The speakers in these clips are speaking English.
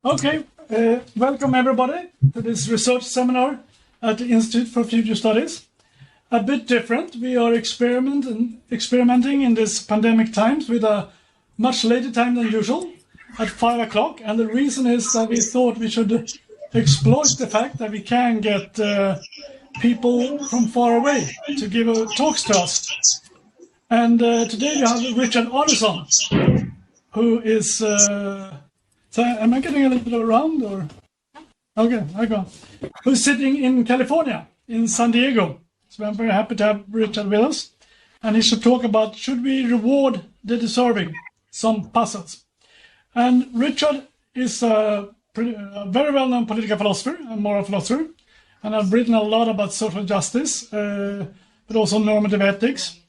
Okay, welcome everybody to this research seminar at the Institute for Future Studies. A bit different. We are experimenting in this pandemic times with a much later time than usual at 5 o'clock. And the reason is that we thought we should exploit the fact that we can get people from far away to give talks to us. And today you have Richard Arneson, who is... So am I getting a little bit around or? Okay, I go. Who's sitting in California, in San Diego. So I'm very happy to have Richard with us. And he should talk about, should we reward the deserving? Some puzzles. And Richard is a very well-known political philosopher and moral philosopher. And I've written a lot about social justice, but also normative ethics.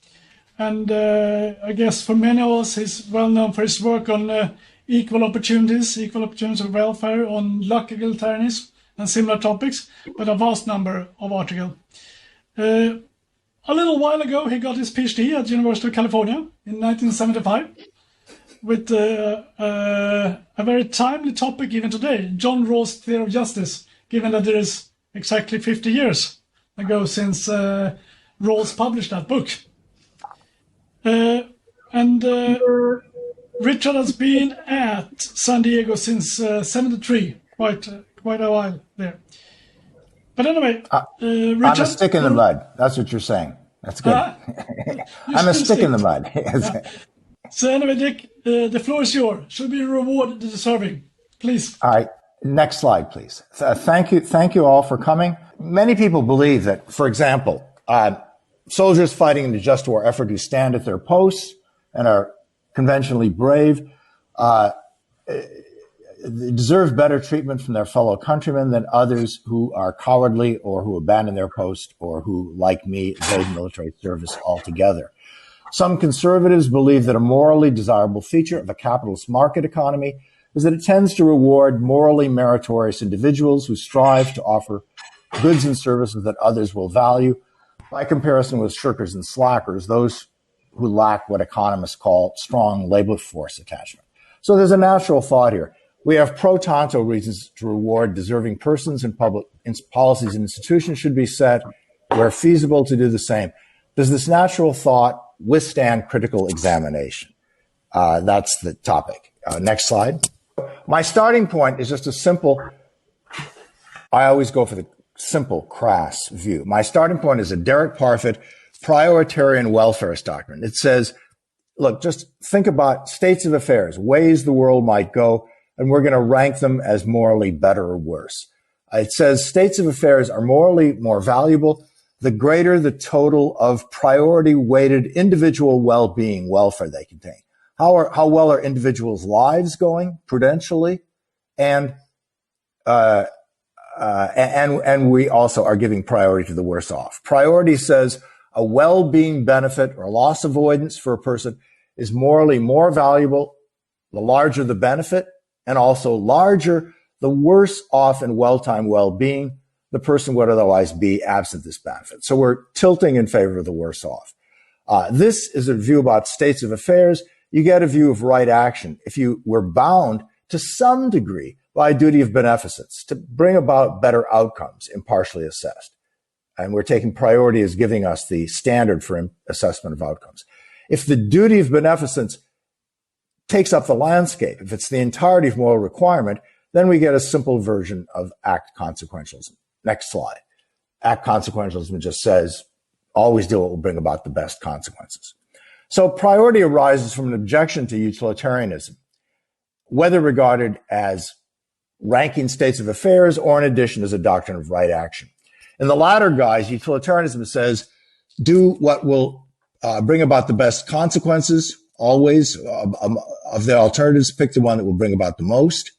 And I guess for many of us, he's well-known for his work on equal opportunities of welfare, on luck utilitarianism, and similar topics, but a vast number of articles. A little while ago, he got his PhD at the University of California in 1975, with a very timely topic even today, John Rawls' theory of justice, given that there is exactly 50 years ago since Rawls published that book. Richard has been at San Diego since 73, quite a while there. But anyway, Richard... I'm a stick in the mud. That's what you're saying. That's good. I'm a stick in the mud. So anyway, Dick, the floor is yours. Should we reward the deserving? Please. All right. Next slide, please. Thank you all for coming. Many people believe that, for example, soldiers fighting in the just war effort who stand at their posts and are conventionally brave, deserve better treatment from their fellow countrymen than others who are cowardly or who abandon their post or who, like me, evade military service altogether. Some conservatives believe that a morally desirable feature of a capitalist market economy is that it tends to reward morally meritorious individuals who strive to offer goods and services that others will value, by comparison with shirkers and slackers, those who lack what economists call strong labor force attachment. So there's a natural thought here. We have pro tanto reasons to reward deserving persons, and public policies and institutions should be set where feasible to do the same. Does this natural thought withstand critical examination? That's the topic. Next slide. My starting point is just a simple, I always go for the simple, crass view. My starting point is a Derek Parfit prioritarian welfarist doctrine. It says, look, just think about states of affairs, ways the world might go, and we're going to rank them as morally better or worse. It says states of affairs are morally more valuable the greater the total of priority-weighted individual well-being, welfare they contain. How well are individuals' lives going prudentially, and we also are giving priority to the worse off. Priority says a well-being benefit or loss avoidance for a person is morally more valuable the larger the benefit, and also larger the worse off in well-timed well-being the person would otherwise be absent this benefit. So we're tilting in favor of the worse off. This is a view about states of affairs. You get a view of right action if you were bound to some degree by a duty of beneficence to bring about better outcomes, impartially assessed. And we're taking priority as giving us the standard for assessment of outcomes. If the duty of beneficence takes up the landscape, if it's the entirety of moral requirement, then we get a simple version of act consequentialism. Next slide. Act consequentialism just says, always do what will bring about the best consequences. So priority arises from an objection to utilitarianism, whether regarded as ranking states of affairs or in addition as a doctrine of right action. In the latter guise, utilitarianism says, do what will bring about the best consequences, always. Of the alternatives, pick the one that will bring about the most,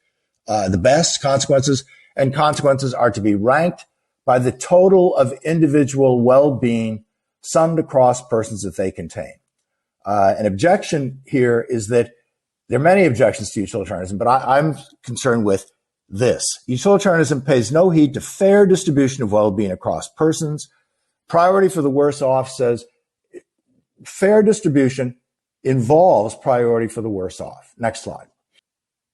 the best consequences, and consequences are to be ranked by the total of individual well-being summed across persons that they contain. An objection here is that there are many objections to utilitarianism, but I'm concerned with this. Utilitarianism pays no heed to fair distribution of well-being across persons. Priority for the worse off says fair distribution involves priority for the worse off. Next slide.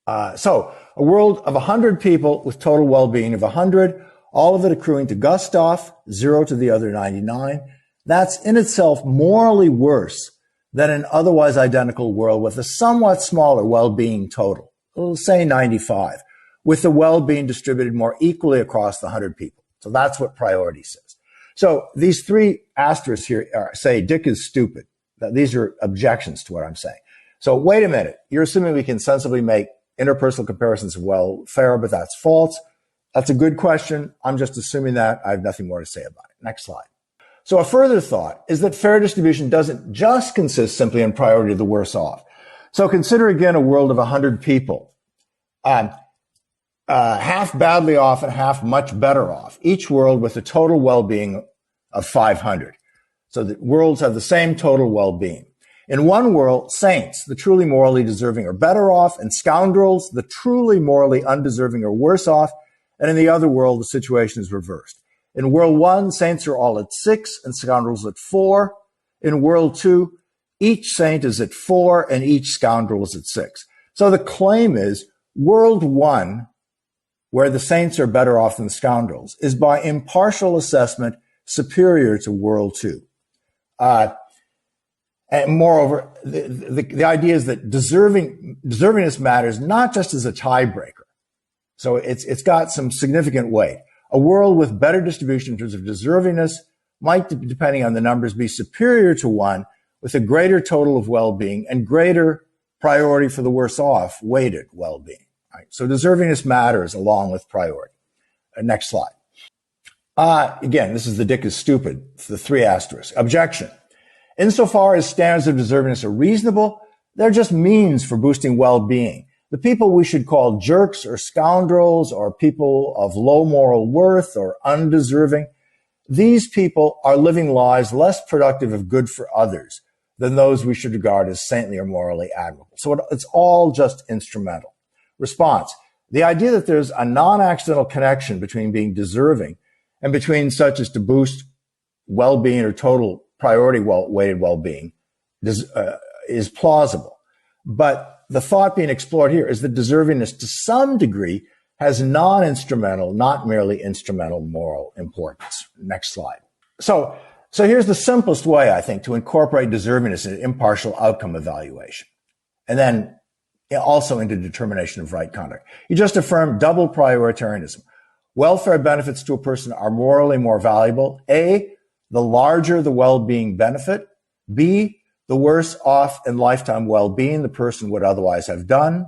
So a world of 100 people with total well-being of 100, all of it accruing to Gustav, 0 to the other 99. That's in itself morally worse than an otherwise identical world with a somewhat smaller well-being total, say 95, with the well-being distributed more equally across the 100 people. So that's what priority says. So these three asterisks here say Dick is stupid. These are objections to what I'm saying. So wait a minute. You're assuming we can sensibly make interpersonal comparisons of welfare, but that's false. That's a good question. I'm just assuming that. I have nothing more to say about it. Next slide. So a further thought is that fair distribution doesn't just consist simply in priority of the worse off. So consider again a world of 100 people, half badly off and half much better off, each world with a total well-being of 500. So the worlds have the same total well-being. In one world, saints, the truly morally deserving, are better off, and scoundrels, the truly morally undeserving, are worse off. And in the other world, the situation is reversed. In world 1, saints are all at 6 and scoundrels at 4. In world 2, each saint is at 4 and each scoundrel is at 6. So the claim is world 1, where the saints are better off than scoundrels, is by impartial assessment superior to world 2. And moreover, the idea is that deservingness matters not just as a tiebreaker. So it's got some significant weight. A world with better distribution in terms of deservingness might, depending on the numbers, be superior to one with a greater total of well-being and greater priority for the worse off weighted well-being. Right? So deservingness matters along with priority. Next slide. Again, this is the Dick is stupid, the three asterisks. Objection. Insofar as standards of deservingness are reasonable, they're just means for boosting well-being. The people we should call jerks or scoundrels or people of low moral worth or undeserving, these people are living lives less productive of good for others than those we should regard as saintly or morally admirable. So it's all just instrumental. Response. The idea that there's a non-accidental connection between being deserving and between such as to boost well-being or total priority weighted well-being is plausible. But the thought being explored here is that deservingness to some degree has non-instrumental, not merely instrumental moral importance. Next slide. So here's the simplest way, I think, to incorporate deservingness in impartial outcome evaluation. And then also into determination of right conduct. You just affirm double prioritarianism. Welfare benefits to a person are morally more valuable. A, the larger the well-being benefit. B, the worse off in lifetime well-being the person would otherwise have been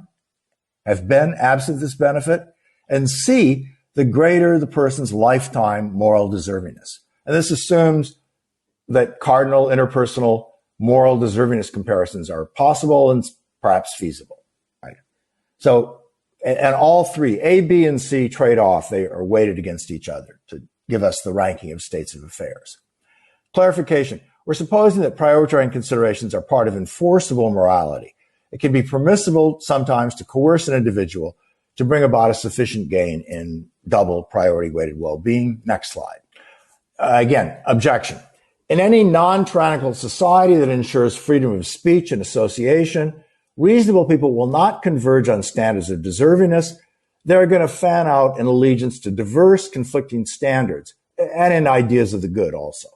absent this benefit. And C, the greater the person's lifetime moral deservingness. And this assumes that cardinal interpersonal moral deservingness comparisons are possible and perhaps feasible. Right? So, and all three, A, B, and C trade off. They are weighted against each other to give us the ranking of states of affairs. Clarification. We're supposing that prioritarian considerations are part of enforceable morality. It can be permissible sometimes to coerce an individual to bring about a sufficient gain in double priority weighted well-being. Next slide. Again, objection. In any non-tyrannical society that ensures freedom of speech and association, reasonable people will not converge on standards of deservingness. They're going to fan out in allegiance to diverse, conflicting standards and in ideas of the good also.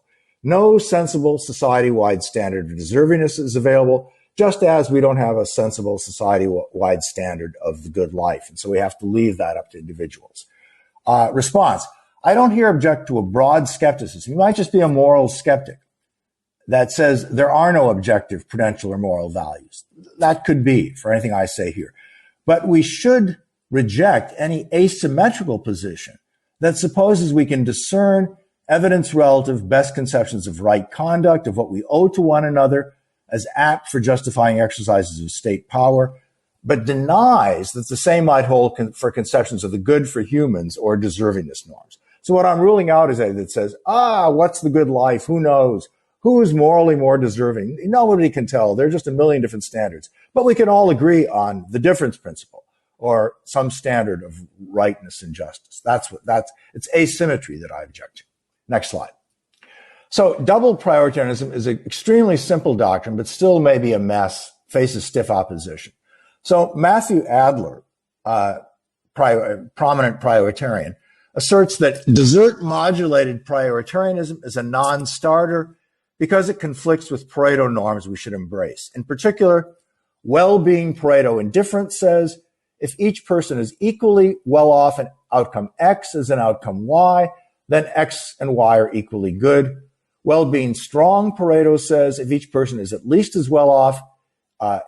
No sensible society-wide standard of deservingness is available, just as we don't have a sensible society-wide standard of the good life. And so we have to leave that up to individuals. Response. I don't hear object to a broad skepticism. You might just be a moral skeptic that says there are no objective prudential or moral values. That could be for anything I say here. But we should reject any asymmetrical position that supposes we can discern evidence relative best conceptions of right conduct, of what we owe to one another as apt for justifying exercises of state power, but denies that the same might hold for conceptions of the good for humans or deservingness norms. So what I'm ruling out is that says, what's the good life? Who knows? Who is morally more deserving? Nobody can tell. There are just a million different standards. But we can all agree on the difference principle or some standard of rightness and justice. It's asymmetry that I object to. Next slide. So double prioritarianism is an extremely simple doctrine, but still may be a mess, faces stiff opposition. So Matthew Adler prominent prioritarian, asserts that desert-modulated prioritarianism is a non-starter because it conflicts with Pareto norms we should embrace. In particular, well-being Pareto indifferent says if each person is equally well off in outcome X as in outcome Y, then X and Y are equally good. Well-being strong Pareto says if each person is at least as well off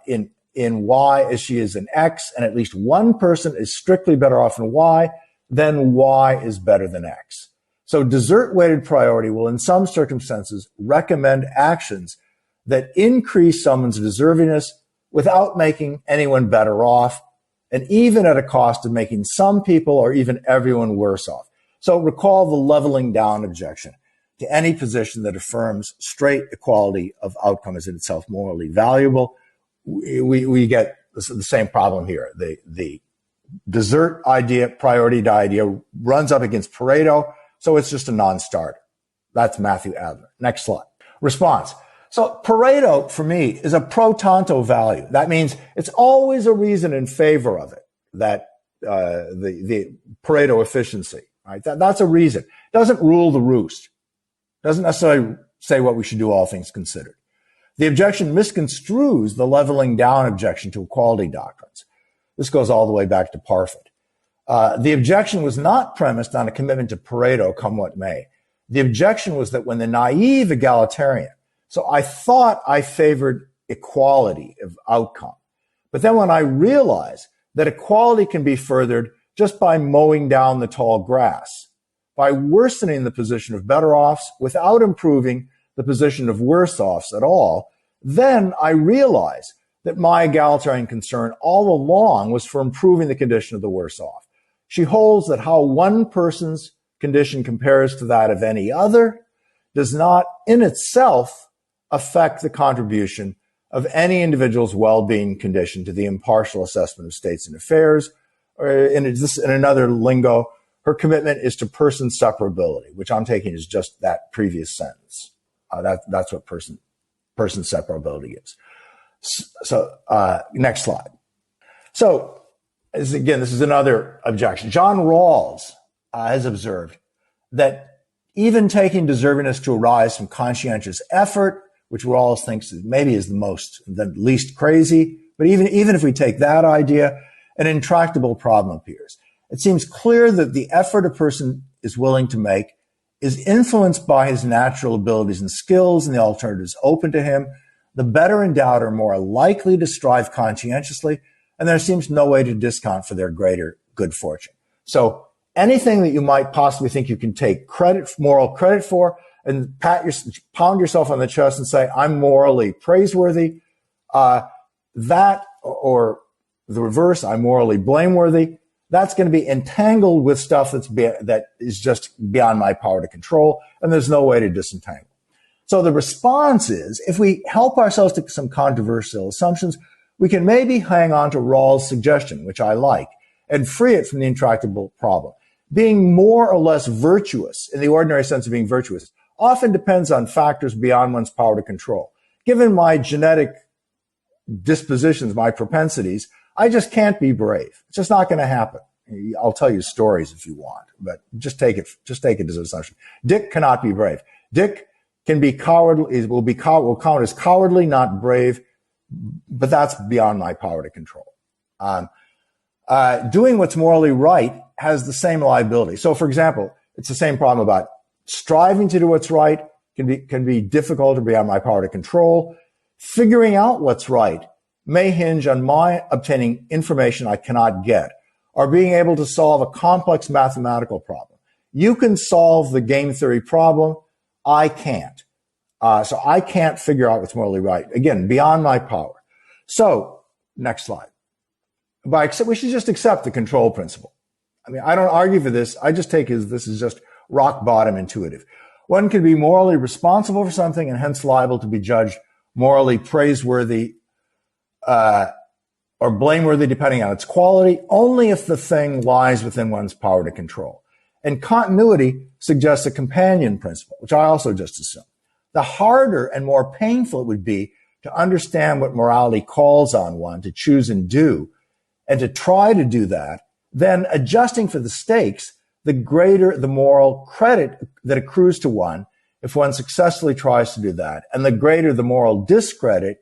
in Y as she is in X, and at least one person is strictly better off in Y, then Y is better than X. So desert-weighted priority will in some circumstances recommend actions that increase someone's deservingness without making anyone better off, and even at a cost of making some people or even everyone worse off. So recall the leveling down objection to any position that affirms straight equality of outcome is in itself morally valuable. We get the same problem here. The desert idea, priority idea runs up against Pareto, so it's just a non-starter. That's Matthew Adler. Next slide. Response. So Pareto, for me, is a pro tanto value. That means it's always a reason in favor of it, that the Pareto efficiency. Right? That's a reason. It doesn't rule the roost. It doesn't necessarily say what we should do, all things considered. The objection misconstrues the leveling down objection to equality doctrines. This goes all the way back to Parfit. The objection was not premised on a commitment to Pareto, come what may. The objection was that when the naive egalitarian, so I thought I favored equality of outcome, but then when I realized that equality can be furthered just by mowing down the tall grass, by worsening the position of better offs without improving the position of worse offs at all, then I realized that my egalitarian concern all along was for improving the condition of the worse off. She holds that how one person's condition compares to that of any other does not in itself affect the contribution of any individual's well-being condition to the impartial assessment of states and affairs. Or in another lingo, her commitment is to person separability, which I'm taking as just that previous sentence. That's what person separability is. So next slide. So this is another objection. John Rawls has observed that even taking deservingness to arise from conscientious effort, which Rawls thinks maybe is the least crazy, but even if we take that idea, an intractable problem appears. It seems clear that the effort a person is willing to make is influenced by his natural abilities and skills and the alternatives open to him. The better endowed are more likely to strive conscientiously, and there seems no way to discount for their greater good fortune. So anything that you might possibly think you can take moral credit for, and pound yourself on the chest and say, I'm morally praiseworthy, that or the reverse, I'm morally blameworthy, that's going to be entangled with stuff that is just beyond my power to control, and there's no way to disentangle. So the response is, if we help ourselves to some controversial assumptions, we can maybe hang on to Rawls' suggestion, which I like, and free it from the intractable problem. Being more or less virtuous, in the ordinary sense of being virtuous, often depends on factors beyond one's power to control. Given my genetic dispositions, my propensities, I just can't be brave. It's just not going to happen. I'll tell you stories if you want, but just take it as an assumption. Dick cannot be brave. Dick can be cowardly, will count as cowardly, not brave, but that's beyond my power to control. Doing what's morally right has the same liability. So, for example, it's the same problem about striving to do what's right can be difficult or beyond my power to control. Figuring out what's right may hinge on my obtaining information I cannot get, or being able to solve a complex mathematical problem. You can solve the game theory problem. I can't. So I can't figure out what's morally right. Again, beyond my power. So, next slide. We should just accept the control principle. I mean, I don't argue for this. I just take this is just rock bottom intuitive. One can be morally responsible for something and hence liable to be judged morally praiseworthy or blameworthy, depending on its quality, only if the thing lies within one's power to control. And continuity suggests a companion principle, which I also just assume. The harder and more painful it would be to understand what morality calls on one to choose and do and to try to do that, then adjusting for the stakes, the greater the moral credit that accrues to one if one successfully tries to do that, and the greater the moral discredit,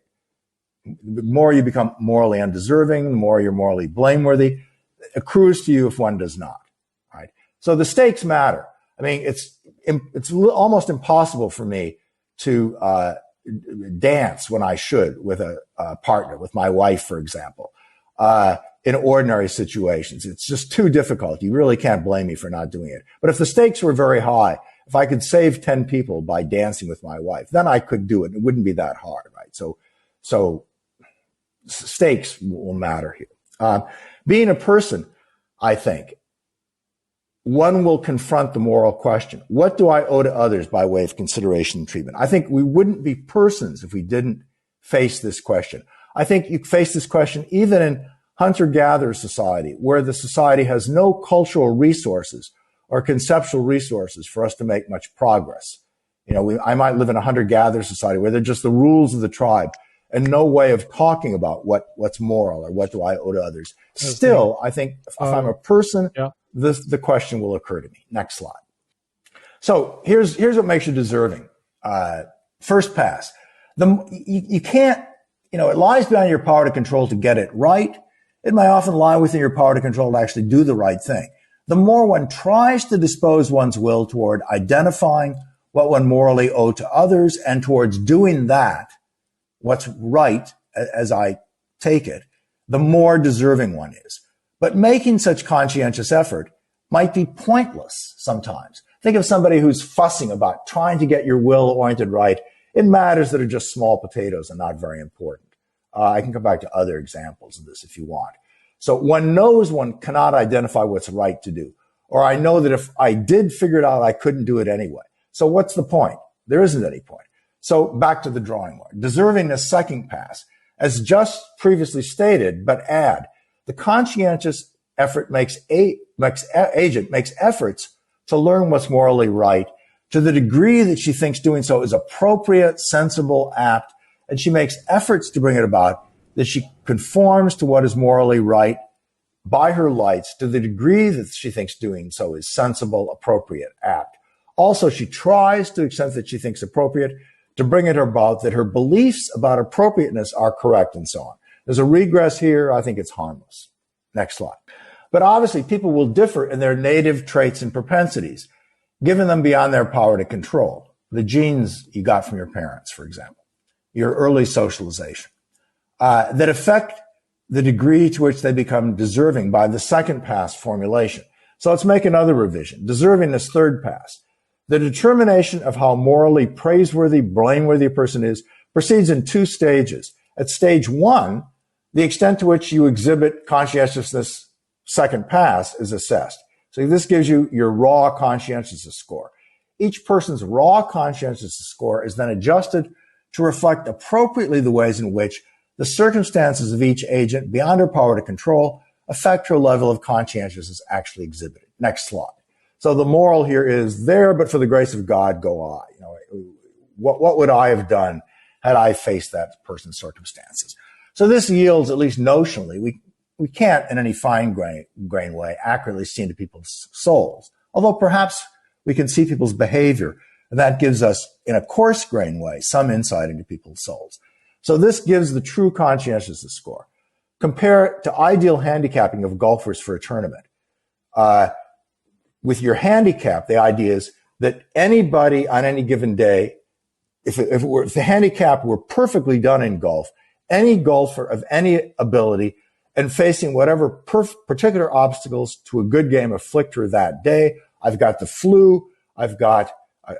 the more you become morally undeserving, the more you're morally blameworthy, accrues to you if one does not. Right? So the stakes matter. I mean, it's almost impossible for me to dance when I should with a partner, with my wife, for example, in ordinary situations. It's just too difficult. You really can't blame me for not doing it. But if the stakes were very high, if I could save 10 people by dancing with my wife, then I could do it. It wouldn't be that hard, right? So stakes will matter here. Being a person, I think, one will confront the moral question. What do I owe to others by way of consideration and treatment? I think we wouldn't be persons if we didn't face this question. I think you face this question even in hunter-gatherer society, where the society has no cultural resources or conceptual resources for us to make much progress. You know, I might live in a hunter-gatherer society where they're just the rules of the tribe and no way of talking about what's moral or what do I owe to others. Still, I think if I'm a person, the question will occur to me. Next slide. So here's what makes you deserving. First pass. You can't, it lies beyond your power to control to get it right. It may often lie within your power to control to actually do the right thing. The more one tries to dispose one's will toward identifying what one morally owed to others and towards doing that, what's right, as I take it, the more deserving one is. But making such conscientious effort might be pointless sometimes. Think of somebody who's fussing about trying to get your will oriented right in matters that are just small potatoes and not very important. I can come back to other examples of this if you want. So one knows one cannot identify what's right to do. Or I know that if I did figure it out, I couldn't do it anyway. So what's the point? There isn't any point. So back to the drawing board. Deservingness second pass. As just previously stated, but add, the conscientious effort agent makes efforts to learn what's morally right to the degree that she thinks doing so is appropriate, sensible, apt, and she makes efforts to bring it about that she conforms to what is morally right by her lights to the degree that she thinks doing so is sensible, appropriate, apt. Also, she tries to the extent that she thinks appropriate to bring it about that her beliefs about appropriateness are correct and so on. There's a regress here. I think it's harmless. Next slide. But obviously, people will differ in their native traits and propensities, given them beyond their power to control. The genes you got from your parents, for example, your early socialization, that affect the degree to which they become deserving by the second pass formulation. So let's make another revision. Deservingness third pass. The determination of how morally praiseworthy, blameworthy a person is proceeds in two stages. At stage one, the extent to which you exhibit conscientiousness second pass is assessed. So this gives you your raw conscientiousness score. Each person's raw conscientiousness score is then adjusted to reflect appropriately the ways in which the circumstances of each agent beyond her power to control affect her level of conscientiousness actually exhibited. Next slide. So the moral here is there, but for the grace of God, go I. What would I have done had I faced that person's circumstances? So this yields, at least notionally, we can't in any fine grain way accurately see into people's souls, although perhaps we can see people's behavior, and that gives us, in a coarse grain way, some insight into people's souls. So this gives the true conscientiousness score. Compare it to ideal handicapping of golfers for a tournament. With your handicap, the idea is that anybody on any given day, if the handicap were perfectly done in golf, any golfer of any ability and facing whatever particular obstacles to a good game afflict her that day, I've got the flu, I've got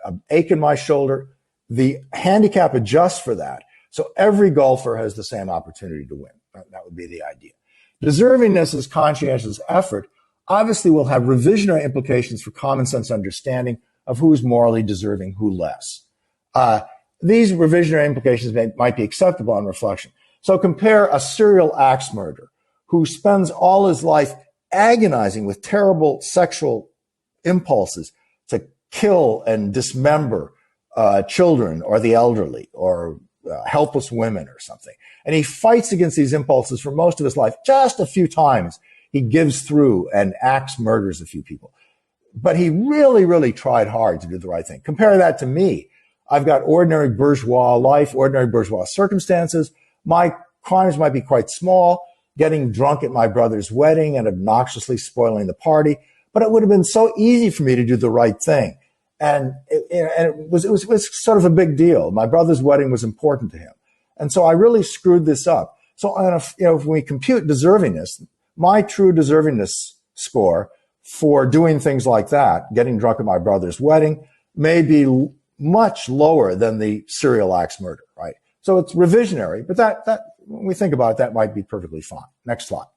an ache in my shoulder, the handicap adjusts for that. So every golfer has the same opportunity to win. That would be the idea. Deservingness as conscientious effort obviously will have revisionary implications for common sense understanding of who is morally deserving, who less. These revisionary implications might be acceptable on reflection. So compare a serial axe murderer who spends all his life agonizing with terrible sexual impulses to kill and dismember children or the elderly or helpless women or something. And he fights against these impulses for most of his life. Just a few times he gives through and murders a few people. But he really, really tried hard to do the right thing. Compare that to me. I've got ordinary bourgeois life, ordinary bourgeois circumstances. My crimes might be quite small, getting drunk at my brother's wedding and obnoxiously spoiling the party. But it would have been so easy for me to do the right thing. And it was sort of a big deal. My brother's wedding was important to him. And so I really screwed this up. So if we compute deservingness, my true deservingness score for doing things like that, getting drunk at my brother's wedding, may be much lower than the serial axe murder, right? So it's revisionary, but that when we think about it, that might be perfectly fine. Next slide.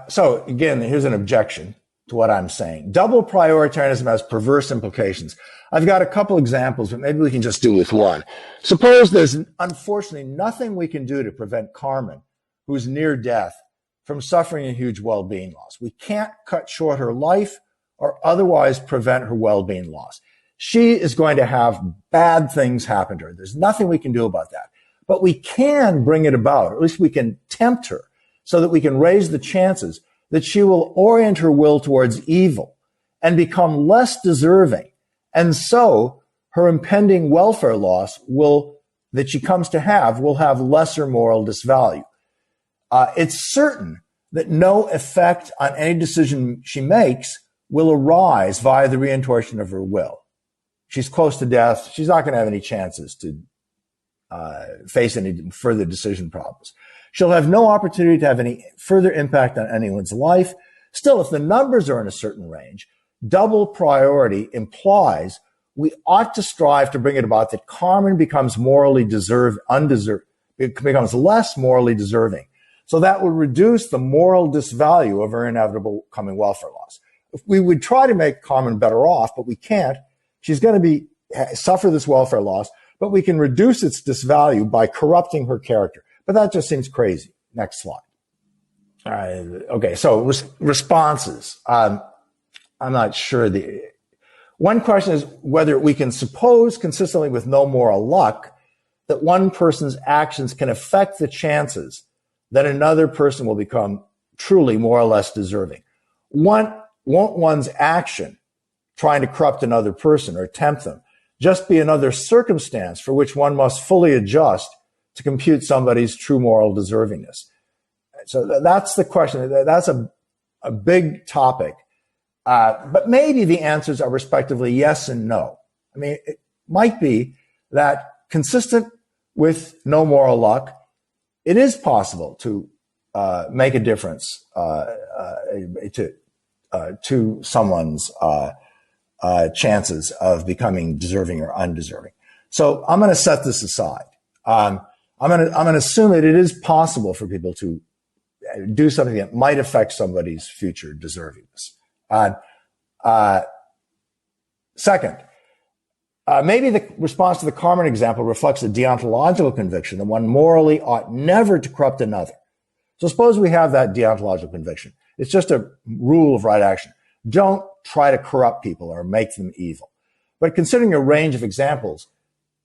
So again, here's an objection to what I'm saying. Double prioritarianism has perverse implications. I've got a couple examples, but maybe we can just do with one. Suppose there's unfortunately nothing we can do to prevent Carmen, who's near death, from suffering a huge well-being loss. We can't cut short her life or otherwise prevent her well-being loss. She is going to have bad things happen to her. There's nothing we can do about that. But we can bring it about, or at least we can tempt her so that we can raise the chances that she will orient her will towards evil and become less deserving. And so her impending welfare loss that she comes to have will have lesser moral disvalue. It's certain that no effect on any decision she makes will arise via the reintortion of her will. She's close to death. She's not going to have any chances to face any further decision problems. She'll have no opportunity to have any further impact on anyone's life. Still, if the numbers are in a certain range, double priority implies we ought to strive to bring it about that Carmen becomes becomes less morally deserving. So that would reduce the moral disvalue of her inevitable coming welfare loss. If we would try to make Carmen better off, but we can't. She's going to suffer this welfare loss, but we can reduce its disvalue by corrupting her character. But that just seems crazy. Next slide. Okay, so responses. I'm not sure. One question is whether we can suppose, consistently with no moral luck, that one person's actions can affect the chances that another person will become truly more or less deserving. Won't one's action, trying to corrupt another person or tempt them, just be another circumstance for which one must fully adjust to compute somebody's true moral deservingness? So that's the question. That's a big topic. But maybe the answers are respectively yes and no. I mean, it might be that consistent with no moral luck, it is possible to make a difference to someone's chances of becoming deserving or undeserving. So I'm going to set this aside. I'm going to assume that it is possible for people to do something that might affect somebody's future deservingness. Second, maybe the response to the Carmen example reflects a deontological conviction that one morally ought never to corrupt another. So suppose we have that deontological conviction. It's just a rule of right action. Don't try to corrupt people or make them evil. But considering a range of examples,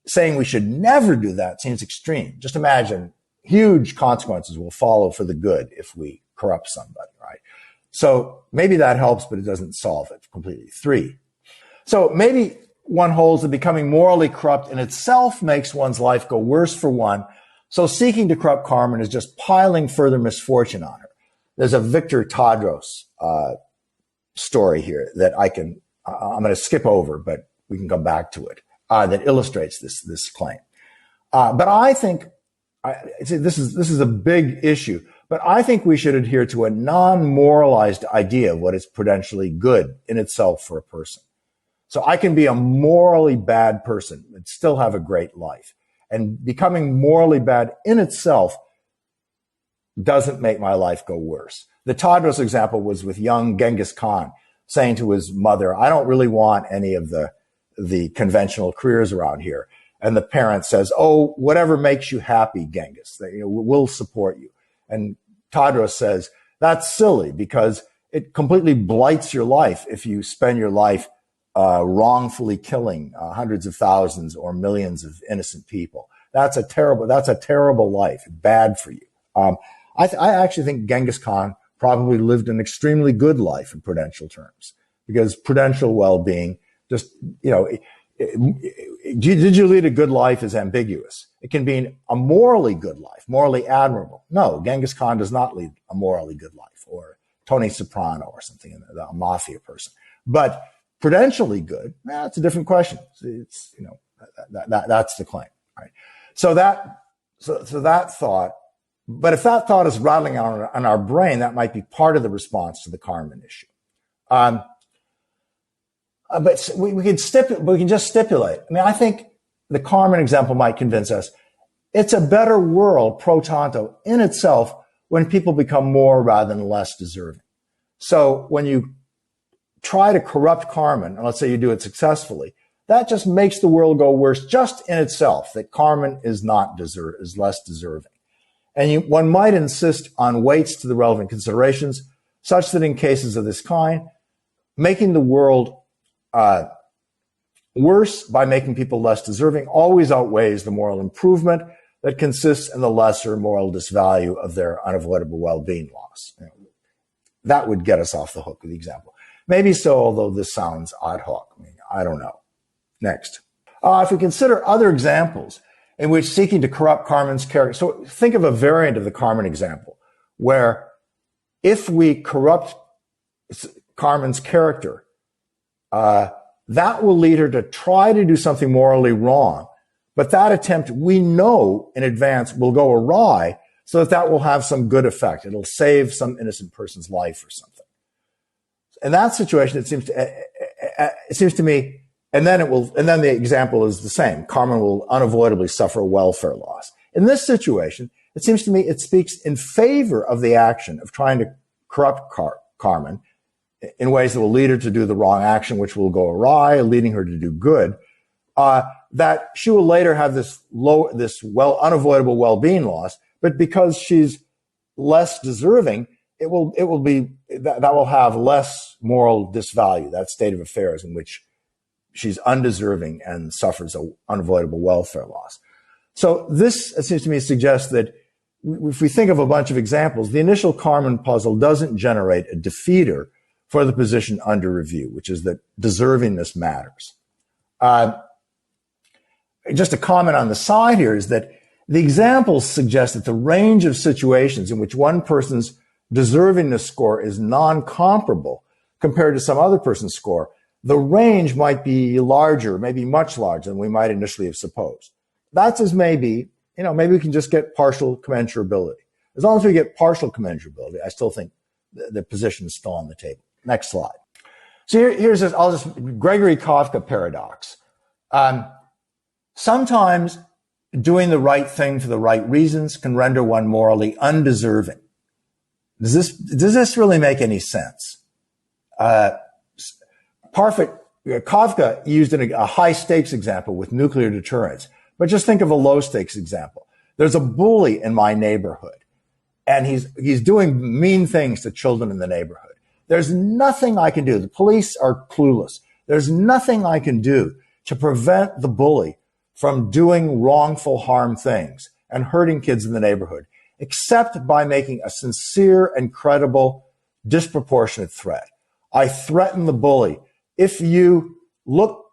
saying we should never do that seems extreme. Just imagine huge consequences will follow for the good if we corrupt somebody, right? So maybe that helps, but it doesn't solve it completely. 3. So maybe one holds that becoming morally corrupt in itself makes one's life go worse for one. So seeking to corrupt Carmen is just piling further misfortune on her. There's a Victor Tadros story here that I'm going to skip over, but we can come back to it, that illustrates this claim. But I think this is a big issue, but I think we should adhere to a non-moralized idea of what is prudentially good in itself for a person. So I can be a morally bad person and still have a great life. And becoming morally bad in itself doesn't make my life go worse. The Tadros example was with young Genghis Khan saying to his mother, I don't really want any of the conventional careers around here. And the parent says, oh, whatever makes you happy, Genghis, we'll support you. And Tadros says, that's silly because it completely blights your life if you spend your life wrongfully killing hundreds of thousands or millions of innocent people. That's a terrible life. Bad for you. I actually think Genghis Khan probably lived an extremely good life in prudential terms, because prudential well-being just, did you lead a good life is ambiguous. It can be a morally good life, morally admirable. No, Genghis Khan does not lead a morally good life, or Tony Soprano or something, a mafia person. But prudentially good, that's a different question. It's that's the claim, right? So that thought, but if that thought is rattling on our brain, that might be part of the response to the Karman issue. But we can just stipulate. I mean, I think the Karman example might convince us it's a better world pro tanto in itself when people become more rather than less deserving. So when you try to corrupt Karman, and let's say you do it successfully, that just makes the world go worse just in itself, that Karman is less deserving. And one might insist on weights to the relevant considerations, such that in cases of this kind, making the world worse by making people less deserving always outweighs the moral improvement that consists in the lesser moral disvalue of their unavoidable well-being loss. That would get us off the hook with the example. Maybe so, although this sounds ad hoc. I mean, I don't know. Next. If we consider other examples in which seeking to corrupt Karman's character, so think of a variant of the Karman example, where if we corrupt Karman's character, that will lead her to try to do something morally wrong. But that attempt, we know in advance, will go awry, so that will have some good effect. It'll save some innocent person's life or something. In that situation, it seems to me, and then the example is the same. Karman will unavoidably suffer a welfare loss. In this situation, it seems to me it speaks in favor of the action of trying to corrupt Karman in ways that will lead her to do the wrong action, which will go awry, leading her to do good, that she will later have this unavoidable well-being loss, but because she's less deserving, that will have less moral disvalue, that state of affairs in which she's undeserving and suffers an unavoidable welfare loss. So this, it seems to me, suggests that if we think of a bunch of examples, the initial Karman puzzle doesn't generate a defeater for the position under review, which is that deservingness matters. Just a comment on the side here is that the examples suggest that the range of situations in which one person's deservingness score is non-comparable compared to some other person's score, the range might be larger, maybe much larger than we might initially have supposed. That's as maybe we can just get partial commensurability. As long as we get partial commensurability, I still think the position is still on the table. Next slide. So here's this, Gregory Kafka paradox. Sometimes doing the right thing for the right reasons can render one morally undeserving. Does this really make any sense? Kafka used a high stakes example with nuclear deterrence, but just think of a low stakes example. There's a bully in my neighborhood, and he's doing mean things to children in the neighborhood. There's nothing I can do. The police are clueless. There's nothing I can do to prevent the bully from doing wrongful harm things and hurting kids in the neighborhood, except by making a sincere and credible disproportionate threat. I threaten the bully. If you look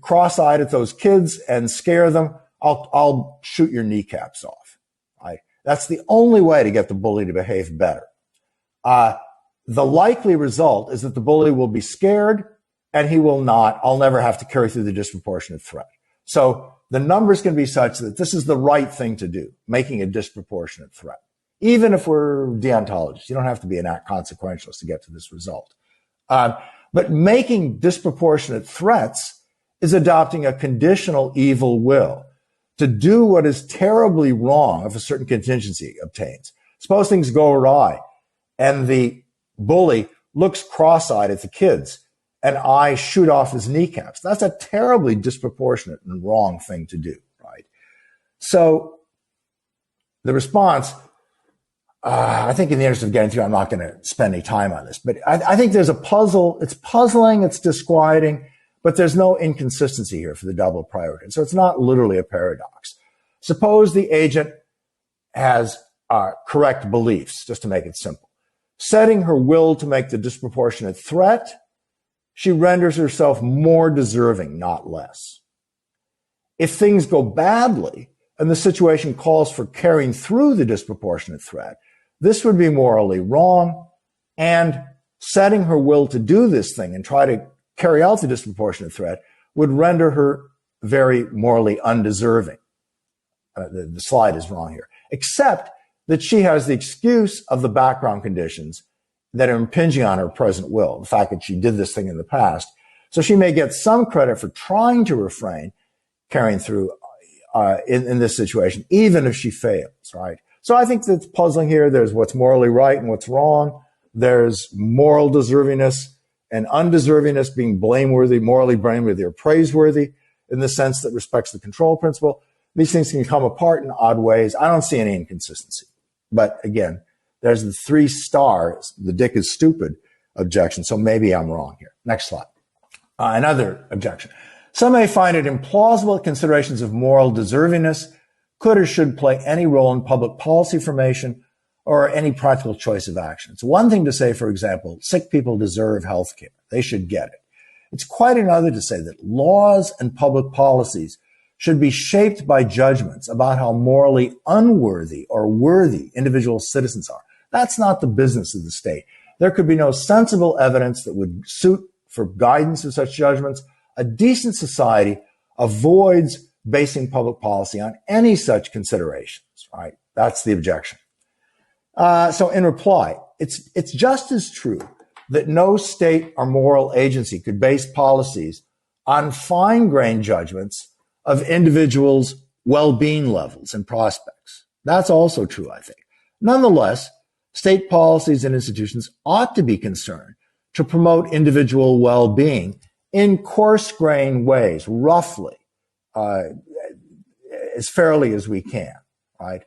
cross-eyed at those kids and scare them, I'll shoot your kneecaps off. That's the only way to get the bully to behave better. The likely result is that the bully will be scared and I'll never have to carry through the disproportionate threat. So the numbers can be such that this is the right thing to do, making a disproportionate threat. Even if we're deontologists, you don't have to be an consequentialist to get to this result. But making disproportionate threats is adopting a conditional evil will to do what is terribly wrong if a certain contingency obtains. Suppose things go awry and the bully looks cross-eyed at the kids and I shoot off his kneecaps. That's a terribly disproportionate and wrong thing to do, right? So the response, I think in the interest of getting through, I'm not going to spend any time on this, but I think there's a puzzle. It's puzzling, it's disquieting, but there's no inconsistency here for the double priority. So it's not literally a paradox. Suppose the agent has correct beliefs, just to make it simple. Setting her will to make the disproportionate threat, she renders herself more deserving, not less. If things go badly and the situation calls for carrying through the disproportionate threat, this would be morally wrong, and setting her will to do this thing and try to carry out the disproportionate threat would render her very morally undeserving. The slide is wrong here, except that she has the excuse of the background conditions that are impinging on her present will, the fact that she did this thing in the past. So she may get some credit for trying to refrain, carrying through in this situation, even if she fails, right? So I think that's puzzling here. There's what's morally right and what's wrong. There's moral deservingness and undeservingness being blameworthy, morally blameworthy or praiseworthy in the sense that respects the control principle. These things can come apart in odd ways. I don't see any inconsistency. But again, there's the 3 stars, the dick is stupid objection. So maybe I'm wrong here. Next slide. Another objection. Some may find it implausible that considerations of moral deservingness could or should play any role in public policy formation or any practical choice of action. It's one thing to say, for example, sick people deserve health care. They should get it. It's quite another to say that laws and public policies should be shaped by judgments about how morally unworthy or worthy individual citizens are. That's not the business of the state. There could be no sensible evidence that would suit for guidance of such judgments. A decent society avoids basing public policy on any such considerations, right? That's the objection. So in reply, it's just as true that no state or moral agency could base policies on fine-grained judgments of individuals' well-being levels and prospects. That's also true, I think. Nonetheless, state policies and institutions ought to be concerned to promote individual well-being in coarse-grained ways, roughly, as fairly as we can, right?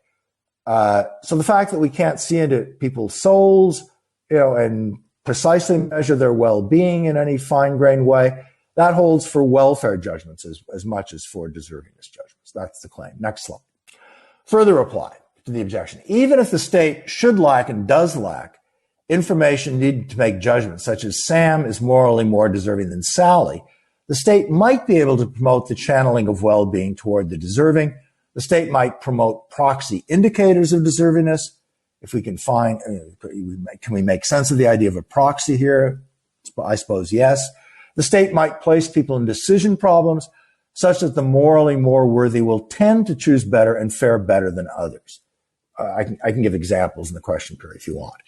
So the fact that we can't see into people's souls, and precisely measure their well-being in any fine-grained way, that holds for welfare judgments as much as for deservingness judgments. That's the claim. Next slide. Further reply to the objection. Even if the state should lack and does lack information needed to make judgments, such as Sam is morally more deserving than Sally, the state might be able to promote the channeling of well-being toward the deserving. The state might promote proxy indicators of deservingness. If we can find, can we make sense of the idea of a proxy here? I suppose yes. The state might place people in decision problems such that the morally more worthy will tend to choose better and fare better than others. I can give examples in the question period if you want.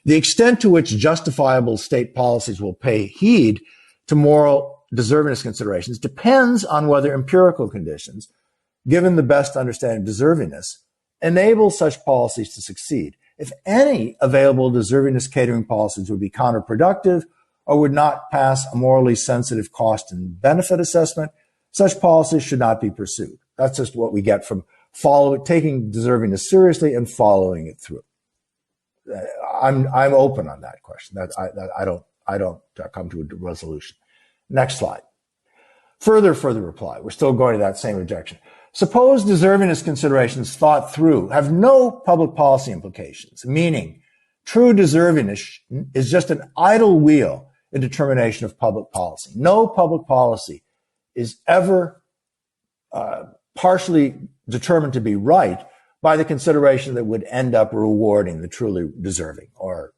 The extent to which justifiable state policies will pay heed to moral deservingness considerations depends on whether empirical conditions, given the best understanding of deservingness, enable such policies to succeed. If any available deservingness catering policies would be counterproductive or would not pass a morally sensitive cost and benefit assessment, such policies should not be pursued. That's just what we get from taking deservingness seriously and following it through. I'm open on that question. I don't come to a resolution. Next slide. Further reply. We're still going to that same objection. Suppose deservingness considerations thought through have no public policy implications, meaning true deservingness is just an idle wheel in determination of public policy. No public policy is ever partially determined to be right by the consideration that would end up rewarding the truly deserving or,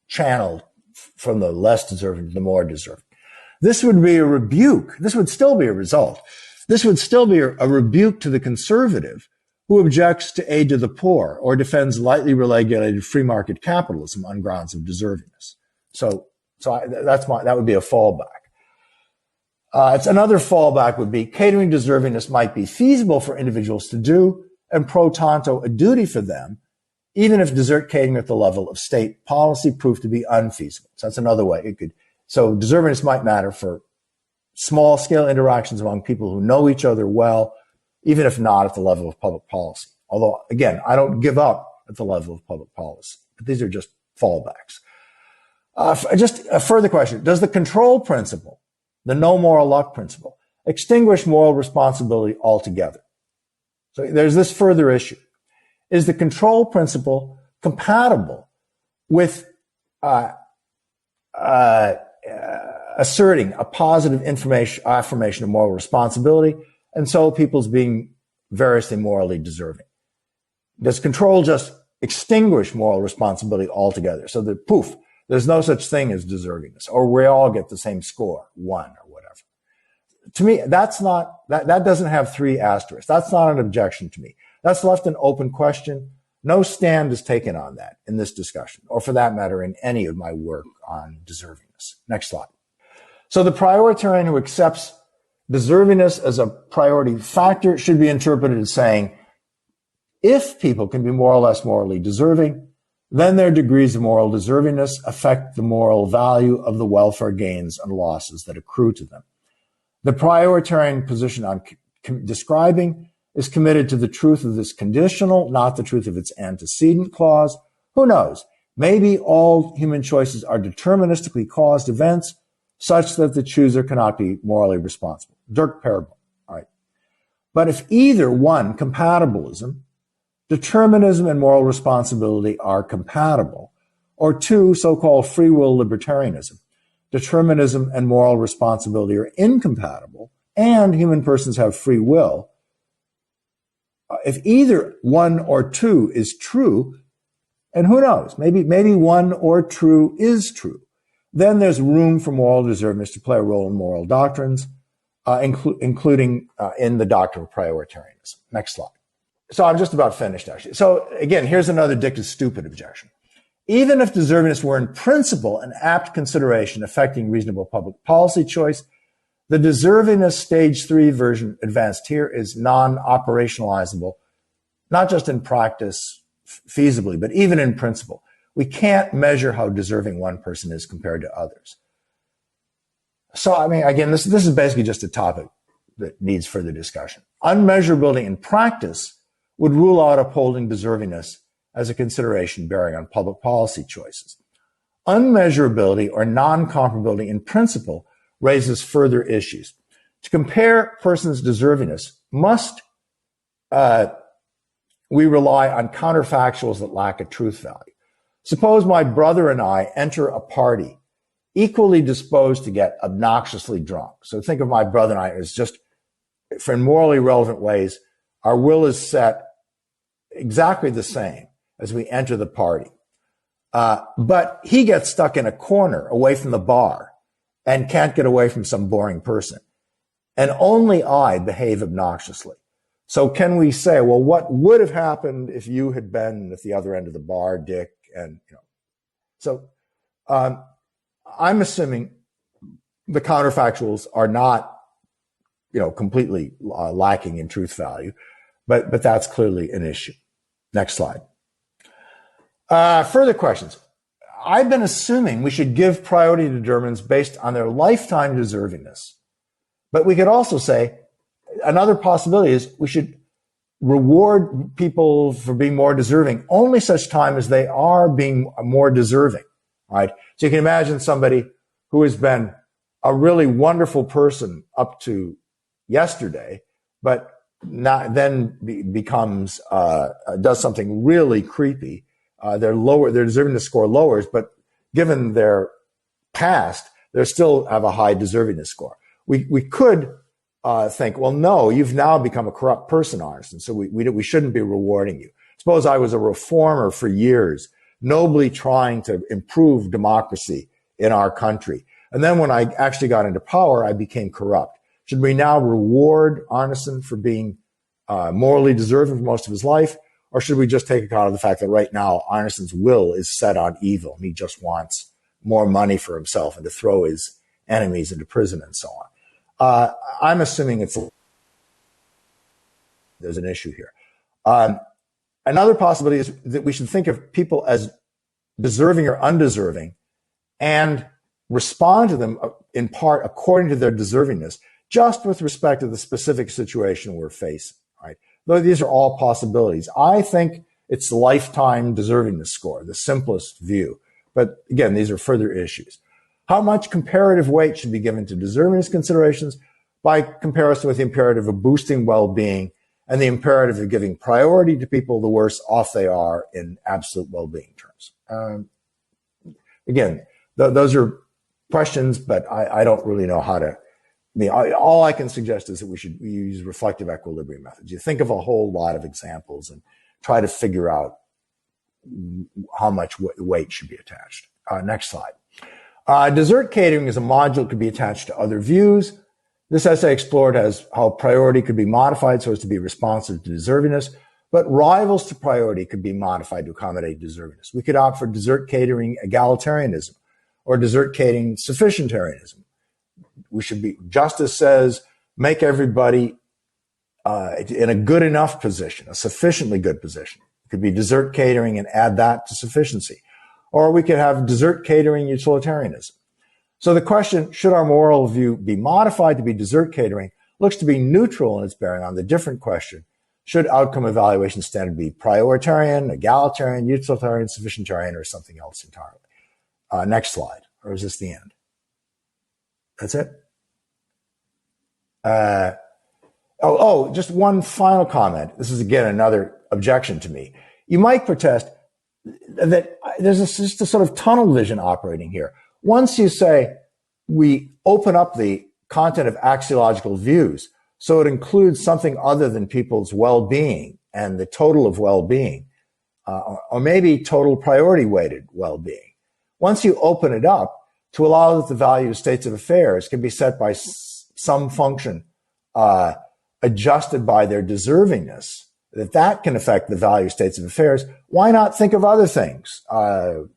channeled from the less deserving to the more deserving. This would be a rebuke. This would still be a result. This would still be a rebuke to the conservative who objects to aid to the poor or defends lightly regulated free market capitalism on grounds of deservingness. That would be a fallback. It's another fallback would be catering deservingness might be feasible for individuals to do and pro tanto a duty for them, even if desert catering at the level of state policy proved to be unfeasible. So that's another way so deservingness might matter for small scale interactions among people who know each other well, even if not at the level of public policy. Although, again, I don't give up at the level of public policy, but these are just fallbacks. Just a further question. Does the control principle, the no moral luck principle, extinguish moral responsibility altogether? So there's this further issue. Is the control principle compatible with asserting a positive affirmation of moral responsibility, and so people's being variously morally deserving? Does control just extinguish moral responsibility altogether, so that poof, there's no such thing as deservingness, or we all get the same score, 1 or whatever? To me, that doesn't have 3 asterisks. That's not an objection to me. That's left an open question. No stand is taken on that in this discussion, or for that matter, in any of my work on deservingness. Next slide. So the prioritarian who accepts deservingness as a priority factor should be interpreted as saying, if people can be more or less morally deserving, then their degrees of moral deservingness affect the moral value of the welfare gains and losses that accrue to them. The prioritarian position on describing is committed to the truth of this conditional, not the truth of its antecedent clause. Who knows? Maybe all human choices are deterministically caused events such that the chooser cannot be morally responsible. Dirk Parable. All right. But if either 1, compatibilism, determinism and moral responsibility are compatible, or 2, so-called free will libertarianism, determinism and moral responsibility are incompatible, and human persons have free will, if either 1 or 2 is true, and who knows, maybe 1 or 2 is true, then there's room for moral deservingness to play a role in moral doctrines, including in the doctrine of prioritarianism. Next slide. So I'm just about finished, actually. So again, here's another Dick is stupid objection. Even if deservingness were in principle an apt consideration affecting reasonable public policy choice, the deservingness stage 3 version advanced here is non-operationalizable, not just in practice feasibly, but even in principle. We can't measure how deserving one person is compared to others. So, I mean, again, this is basically just a topic that needs further discussion. Unmeasurability in practice would rule out upholding deservingness as a consideration bearing on public policy choices. Unmeasurability or non-comparability in principle raises further issues. To compare persons' deservingness, must we rely on counterfactuals that lack a truth value? Suppose my brother and I enter a party equally disposed to get obnoxiously drunk. So think of my brother and I as just, in morally relevant ways, our will is set exactly the same as we enter the party. But he gets stuck in a corner away from the bar and can't get away from some boring person. And only I behave obnoxiously. So can we say, well, what would have happened if you had been at the other end of the bar, Dick? And, you know, so I'm assuming the counterfactuals are not, you know, completely lacking in truth value, but that's clearly an issue. Next slide. Further questions. I've been assuming we should give priority to Germans based on their lifetime deservingness. But we could also say another possibility is we should reward people for being more deserving only such time as they are being more deserving, right? So you can imagine somebody who has been a really wonderful person up to yesterday, but then becomes, does something really creepy. Their deservingness score lowers, but given their past, they still have a high deservingness score. We could think, well, no, you've now become a corrupt person, Arneson, so we shouldn't be rewarding you. Suppose I was a reformer for years, nobly trying to improve democracy in our country. And then when I actually got into power, I became corrupt. Should we now reward Arneson for being morally deserving for most of his life? Or should we just take account of the fact that right now Arneson's will is set on evil and he just wants more money for himself and to throw his enemies into prison and so on? I'm assuming there's an issue here. Another possibility is that we should think of people as deserving or undeserving and respond to them in part according to their deservingness, just with respect to the specific situation we're facing, right? Though these are all possibilities. I think it's the lifetime deservingness score, the simplest view. But again, these are further issues. How much comparative weight should be given to deservingness considerations by comparison with the imperative of boosting well-being and the imperative of giving priority to people the worse off they are in absolute well-being terms. Again, those are questions, but I don't really know how to. All I can suggest is that we should use reflective equilibrium methods. You think of a whole lot of examples and try to figure out how much weight should be attached. Next slide. Desert catering as a module could be attached to other views. This essay explored as how priority could be modified so as to be responsive to deservingness, but rivals to priority could be modified to accommodate deservingness. We could opt for desert catering egalitarianism or desert catering sufficientarianism. We should be, justice says, make everybody in a good enough position, a sufficiently good position. It could be desert catering and add that to sufficiency. Or we could have desert catering utilitarianism. So the question, should our moral view be modified to be desert catering, looks to be neutral in its bearing on the different question, should outcome evaluation standard be prioritarian, egalitarian, utilitarian, sufficientarian, or something else entirely? Next slide. Or is this the end? That's it? Just one final comment. This is, again, another objection to me. You might protest that there's just a sort of tunnel vision operating here. Once you say we open up the content of axiological views so it includes something other than people's well-being and the total of well-being, or maybe total priority-weighted well-being. Once you open it up to allow that the value of states of affairs can be set by some function adjusted by their deservingness, that can affect the value of states of affairs, why not think of other things? The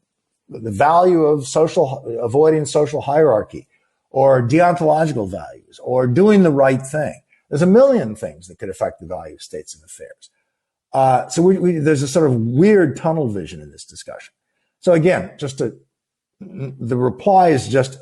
value of avoiding social hierarchy, or deontological values, or doing the right thing. There's a million things that could affect the value of states and affairs. So there's a sort of weird tunnel vision in this discussion. So again, the reply is just,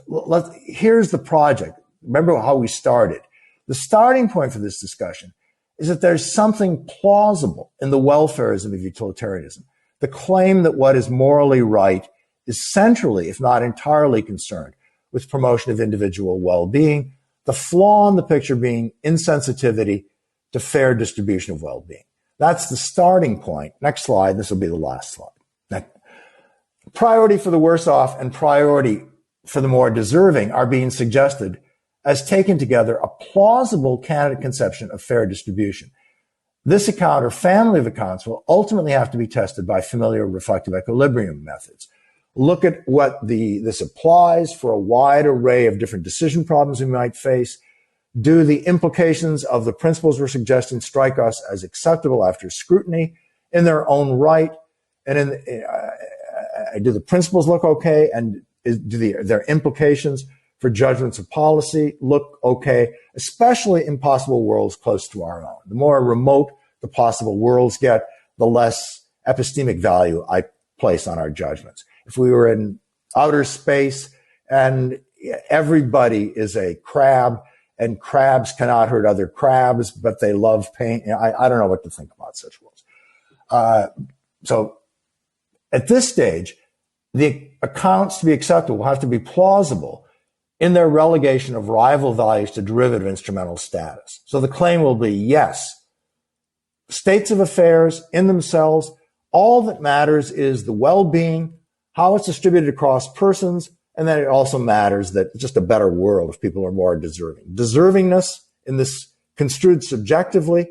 here's the project. Remember how we started. The starting point for this discussion is that there's something plausible in the welfarism of utilitarianism. The claim that what is morally right is centrally, if not entirely, concerned with promotion of individual well-being, the flaw in the picture being insensitivity to fair distribution of well-being. That's the starting point. Next slide. This will be the last slide. Next. Priority for the worse off and priority for the more deserving are being suggested as taken together a plausible candidate conception of fair distribution. This account or family of accounts will ultimately have to be tested by familiar reflective equilibrium methods. Look at what this applies for a wide array of different decision problems we might face. Do the implications of the principles we're suggesting strike us as acceptable after scrutiny in their own right? And do the principles look okay? And do their implications for judgments of policy look okay, especially in possible worlds close to our own? The more remote the possible worlds get, the less epistemic value I place on our judgments. If we were in outer space and everybody is a crab and crabs cannot hurt other crabs, but they love pain, I don't know what to think about such worlds. So at this stage, the accounts to be acceptable will have to be plausible in their relegation of rival values to derivative instrumental status. So the claim will be, yes, states of affairs in themselves, all that matters is the well-being, how it's distributed across persons, and then it also matters that it's just a better world if people are more deserving. Deservingness in this construed subjectively,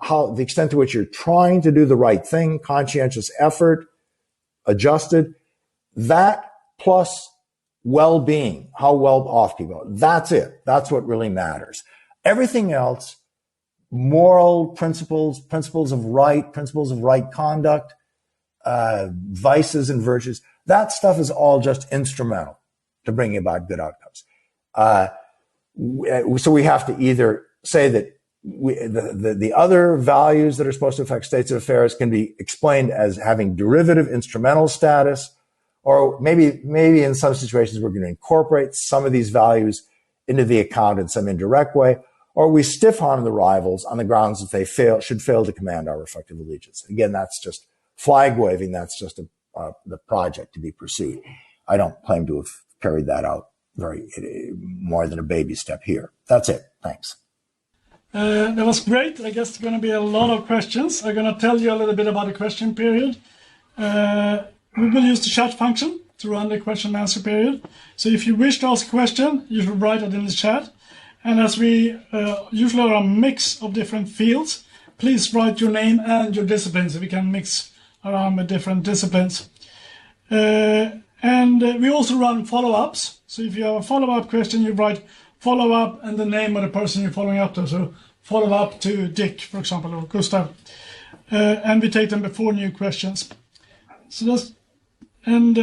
how the extent to which you're trying to do the right thing, conscientious effort, adjusted, that plus well-being, how well off people are. That's it. That's what really matters. Everything else, moral principles, principles of right conduct, vices and virtues, that stuff is all just instrumental to bringing about good outcomes. So we have to either say that the other values that are supposed to affect states of affairs can be explained as having derivative instrumental status, or maybe in some situations we're going to incorporate some of these values into the account in some indirect way, or we stiff arm the rivals on the grounds that they should fail to command our reflective allegiance. Again, that's just flag waving. That's just the project to be pursued. I don't claim to have carried that out more than a baby step here. That's it. Thanks. That was great. I guess there's going to be a lot of questions. I'm going to tell you a little bit about the question period. We will use the chat function to run the question and answer period. So if you wish to ask a question, you should write it in the chat. And as we usually are a mix of different fields, please write your name and your discipline so we can mix around with different disciplines. And we also run follow-ups. So if you have a follow-up question, you write follow-up and the name of the person you're following up to. So follow-up to Dick, for example, or Gustav. And we take them before new questions. So that's, and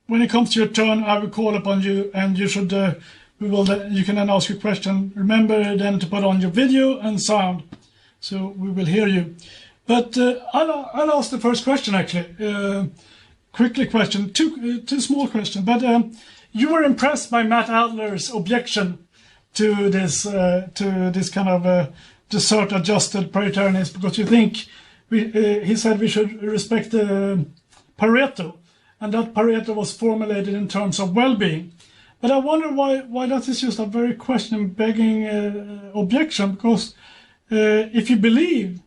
when it comes to your turn, I will call upon you, and you should, you can then ask your question. Remember then to put on your video and sound, so we will hear you. But I'll ask the first question actually. Quickly question, two small questions. But you were impressed by Matt Adler's objection to this kind of desert-adjusted prioritarianism, because you think he said we should respect the Pareto, and that Pareto was formulated in terms of well-being. But I wonder why that is just a very question-begging objection, because if you do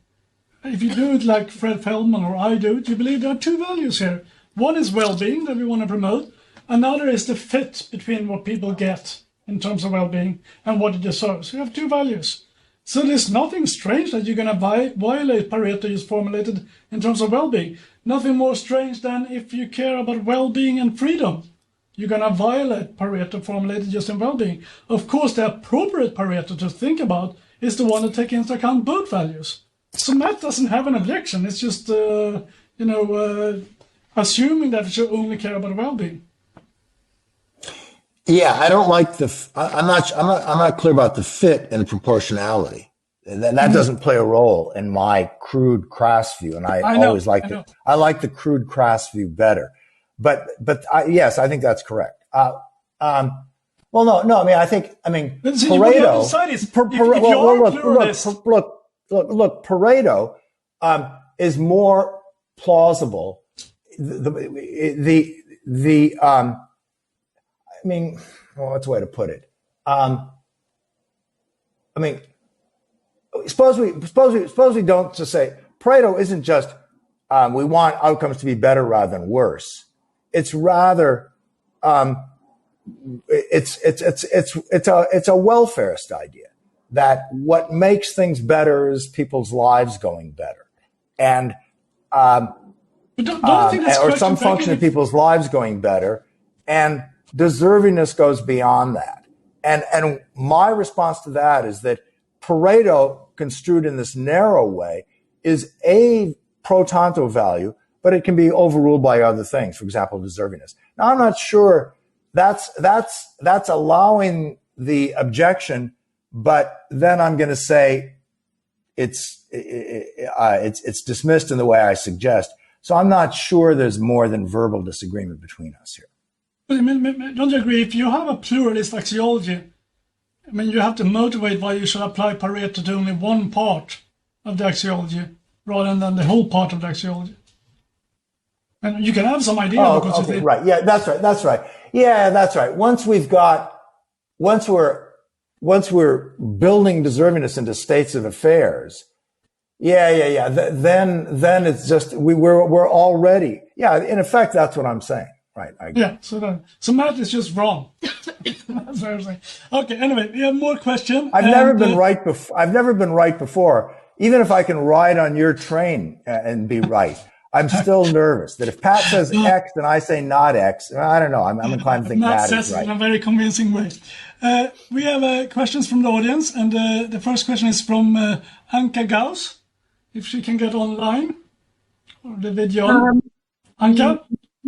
it like Fred Feldman or I do it, you believe there are two values here. One is well-being that we want to promote. Another is the fit between what people get in terms of well-being and what it deserves. You have two values. So there's nothing strange that you're going to violate Pareto is formulated in terms of well-being. Nothing more strange than if you care about well-being and freedom, you're going to violate Pareto formulated just in well-being. Of course, the appropriate Pareto to think about is the one that takes into account both values. So Matt doesn't have an objection. It's just, assuming that it should only care about well-being. Yeah, I don't like I'm not clear about the fit and proportionality. That doesn't play a role in my crude, crass view, and I like the crude, crass view better. But yes, I think that's correct. Well, no. I mean, Pareto. Look, Pareto is more plausible. I mean, well, what's the way to put it? I mean, suppose we don't just say Pareto isn't just we want outcomes to be better rather than worse. It's rather it's a welfarist idea that what makes things better is people's lives going better, and or some function of people's lives going better, and deservingness goes beyond that. And my response to that is that Pareto, construed in this narrow way, is a pro tanto value, but it can be overruled by other things, for example, deservingness. Now, I'm not sure that's allowing the objection, but then I'm going to say it's dismissed in the way I suggest. So I'm not sure there's more than verbal disagreement between us here. But don't you agree, if you have a pluralist axiology, I mean, you have to motivate why you should apply Pareto to only one part of the axiology rather than the whole part of the axiology? And you can have some idea. Right. Yeah, that's right. Yeah, that's right. Once we're building deservingness into states of affairs, then it's just, we're already, in effect, that's what I'm saying. Right. So Matt is just wrong. That's what I'm saying. Okay. Anyway, we have more questions. I've never been right before. Even if I can ride on your train and be right, I'm still nervous that if Pat says X and I say not X, I don't know. I'm inclined to think Matt that is right. in a very convincing way. We have questions from the audience, and the first question is from Anka Gauss, if she can get online or the video. Anka.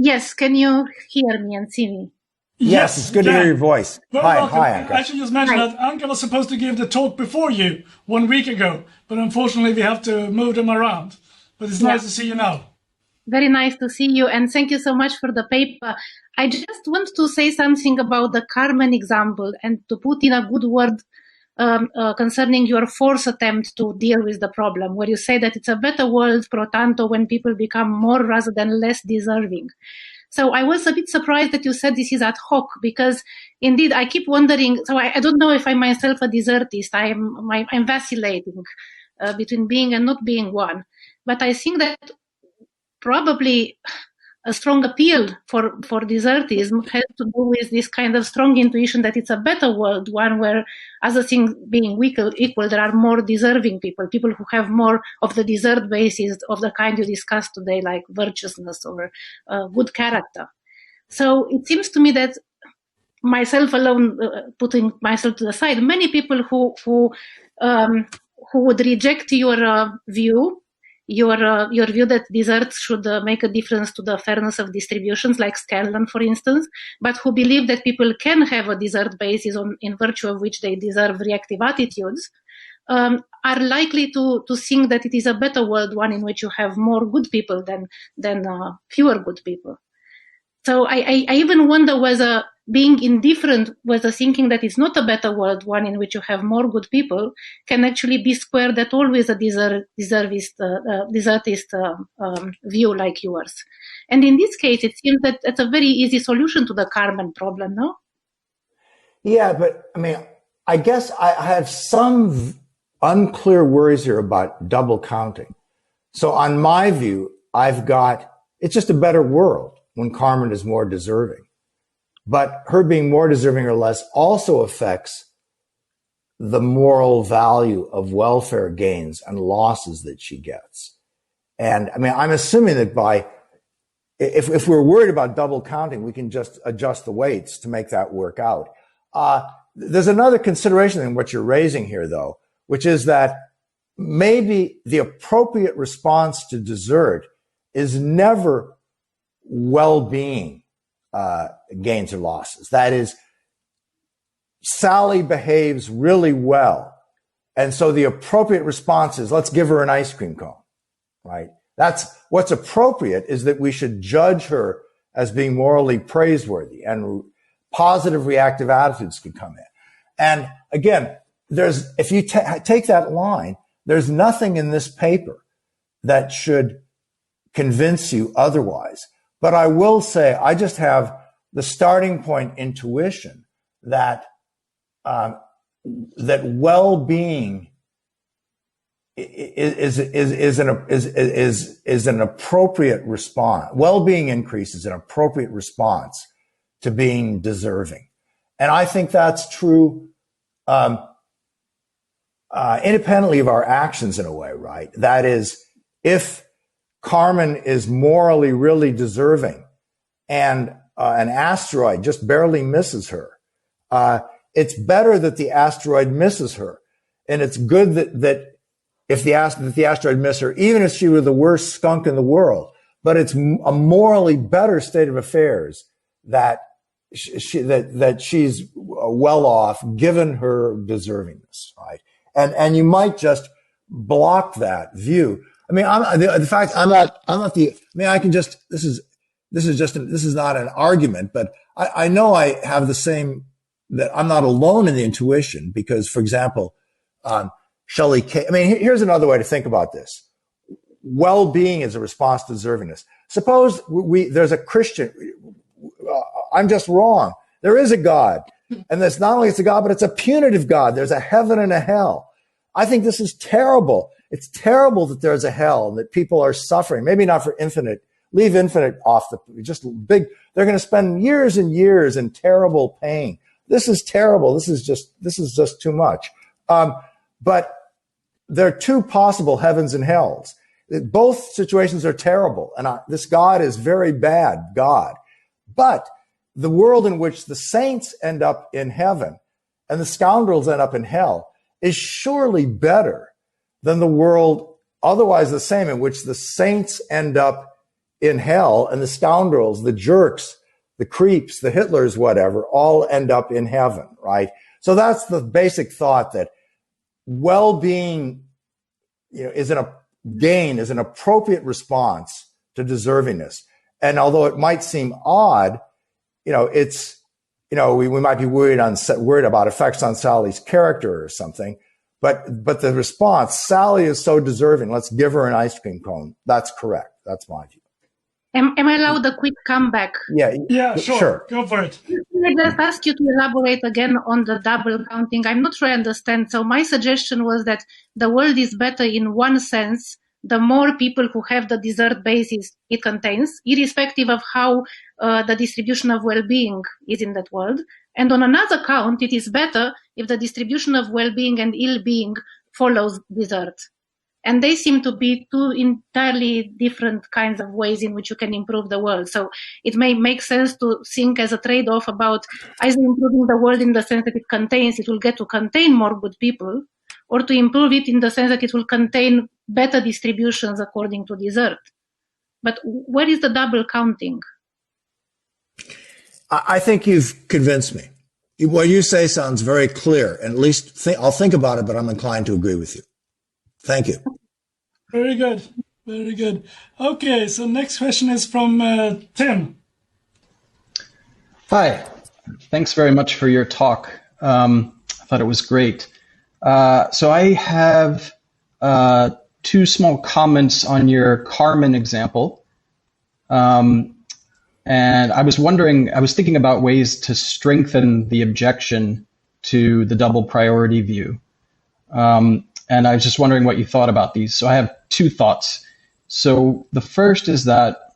Yes, can you hear me and see me? Yes, it's good to hear your voice. Hi, Anka. I should just mention that Anka was supposed to give the talk before you 1 week ago, but unfortunately we have to move them around. But it's nice to see you now. Very nice to see you, and thank you so much for the paper. I just want to say something about the Carmen example and to put in a good word concerning your fourth attempt to deal with the problem, where you say that it's a better world pro tanto when people become more rather than less deserving. So I was a bit surprised that you said this is ad hoc, because indeed I keep wondering. So I don't know if I'm myself a desertist. I'm vacillating between being and not being one. But I think that probably a strong appeal for desertism has to do with this kind of strong intuition that it's a better world, one where, other things being equal, there are more deserving people who have more of the desert basis of the kind you discussed today, like virtuousness or good character. So it seems to me that myself alone, putting myself to the side, many people who would reject your view, your view that deserts should make a difference to the fairness of distributions, like Scanlon, for instance, but who believe that people can have a desert basis in virtue of which they deserve reactive attitudes, are likely to think that it is a better world, one in which you have more good people than fewer good people. So I even wonder whether being indifferent, whether thinking that it's not a better world, one in which you have more good people, can actually be squared at all with a desertist view like yours. And in this case, it seems that it's a very easy solution to the Carmen problem, no? Yeah, but I mean, I guess I have some unclear worries here about double counting. So on my view, it's just a better world when Carmen is more deserving. But her being more deserving or less also affects the moral value of welfare gains and losses that she gets. And I mean, I'm assuming that if we're worried about double counting, we can just adjust the weights to make that work out. There's another consideration in what you're raising here, though, which is that maybe the appropriate response to desert is never well-being gains or losses. That is, Sally behaves really well, and so the appropriate response is, let's give her an ice cream cone, right? That's what's appropriate, is that we should judge her as being morally praiseworthy, and positive reactive attitudes can come in. And again, if you take that line, there's nothing in this paper that should convince you otherwise. But I will say, I just have the starting point intuition that that well-being is an appropriate response. Well-being increase is an appropriate response to being deserving, and I think that's true independently of our actions in a way, right? That is, if Carmen is morally really deserving and an asteroid just barely misses her, it's better that the asteroid misses her. And it's good that if the asteroid missed her, even if she were the worst skunk in the world, but it's a morally better state of affairs that she's well off given her deservingness, right? And you might just block that view. I mean, this is not an argument, but I know I have the same, that I'm not alone in the intuition, because, for example, Shelley K. I mean, here's another way to think about this. Well-being is a response to deservingness. Suppose there's a Christian, I'm just wrong. There is a God. And it's not only it's a God, but it's a punitive God. There's a heaven and a hell. I think this is terrible. It's terrible that there's a hell and that people are suffering. Maybe not for infinite. Leave infinite off just big. They're going to spend years and years in terrible pain. This is terrible. This is just too much. But there are two possible heavens and hells. Both situations are terrible. And this God is very bad God. But the world in which the saints end up in heaven and the scoundrels end up in hell is surely better than the world otherwise the same, in which the saints end up in hell and the scoundrels, the jerks, the creeps, the Hitlers, whatever, all end up in heaven, right? So that's the basic thought, that well-being, is an appropriate response to deservingness. And although it might seem odd, we might be worried about effects on Sally's character or something, but the response, Sally is so deserving, let's give her an ice cream cone. That's correct. That's my view. Am I allowed a quick comeback? Yeah, sure. Go for it. I just ask you to elaborate again on the double counting. I'm not sure I understand. So my suggestion was that the world is better in one sense, the more people who have the deserved basis it contains, irrespective of how the distribution of well-being is in that world. And on another count, it is better if the distribution of well-being and ill-being follows desert. And they seem to be two entirely different kinds of ways in which you can improve the world. So it may make sense to think as a trade-off about either improving the world in the sense that it will get to contain more good people, or to improve it in the sense that it will contain better distributions according to desert. But where is the double counting? I think you've convinced me. What you say sounds very clear, and at least I'll think about it, but I'm inclined to agree with you. Thank you. Very good. Very good. Okay, so next question is from Tim. Hi. Thanks very much for your talk. I thought it was great. So I have two small comments on your Carmen example. And I was thinking about ways to strengthen the objection to the double priority view. And I was just wondering what you thought about these. So I have two thoughts. So the first is that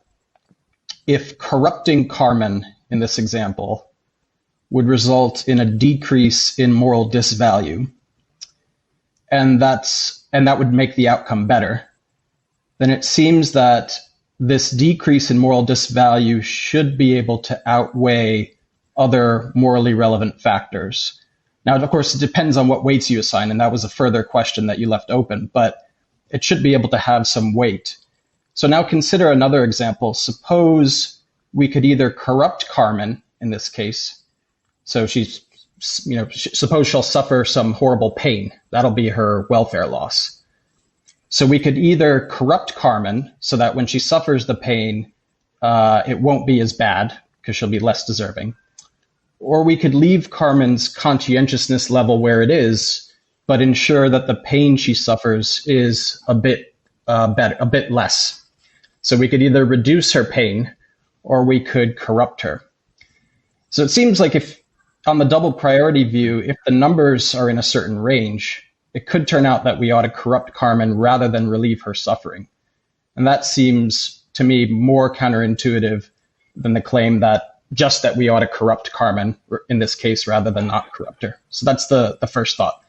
if corrupting Carmen in this example would result in a decrease in moral disvalue, and that would make the outcome better, then it seems that this decrease in moral disvalue should be able to outweigh other morally relevant factors. Now, of course, it depends on what weights you assign, and that was a further question that you left open, but it should be able to have some weight. So now consider another example. Suppose we could either corrupt Carmen in this case. So suppose she'll suffer some horrible pain. That'll be her welfare loss. So we could either corrupt Carmen so that when she suffers the pain, it won't be as bad because she'll be less deserving. Or we could leave Carmen's conscientiousness level where it is, but ensure that the pain she suffers is a bit less. So we could either reduce her pain or we could corrupt her. So it seems like if on the double priority view, if the numbers are in a certain range, it could turn out that we ought to corrupt Carmen rather than relieve her suffering. And that seems to me more counterintuitive than the claim that we ought to corrupt Carmen in this case rather than not corrupt her. So that's the first thought.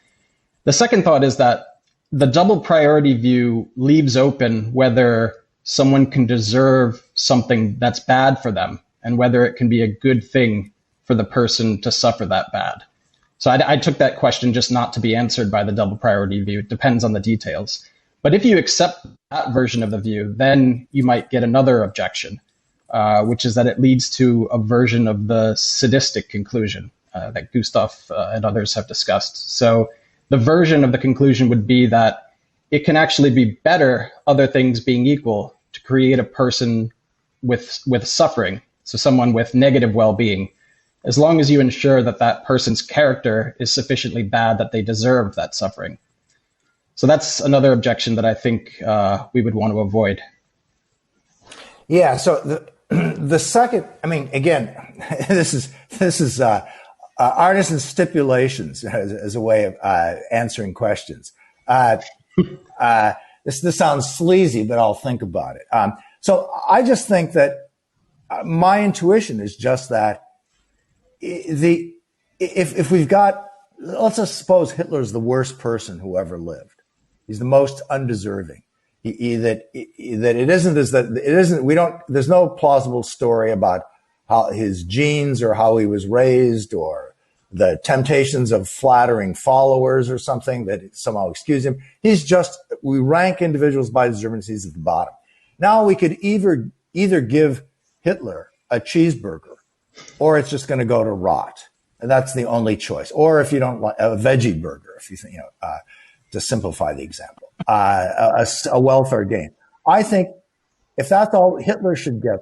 The second thought is that the double priority view leaves open whether someone can deserve something that's bad for them and whether it can be a good thing for the person to suffer that bad. So I took that question just not to be answered by the double priority view. It depends on the details. But if you accept that version of the view, then you might get another objection, which is that it leads to a version of the sadistic conclusion that Gustav and others have discussed. So the version of the conclusion would be that it can actually be better, other things being equal, to create a person with suffering, so someone with negative well-being, as long as you ensure that that person's character is sufficiently bad that they deserve that suffering. So that's another objection that I think we would want to avoid. Yeah. So the second, I mean, again, this is Arneson's stipulations as a way of answering questions. This sounds sleazy, but I'll think about it. So I just think that my intuition is just that if we've got, let's just suppose Hitler's the worst person who ever lived. He's the most undeserving. There's no plausible story about how his genes or how he was raised or the temptations of flattering followers or something that somehow excuse him. We rank individuals by deservingness. He's at the bottom. Now we could either give Hitler a cheeseburger or it's just going to go to rot. And that's the only choice. Or if you don't like a veggie burger, if you think, to simplify the example, a welfare gain. I think if that's all, Hitler should get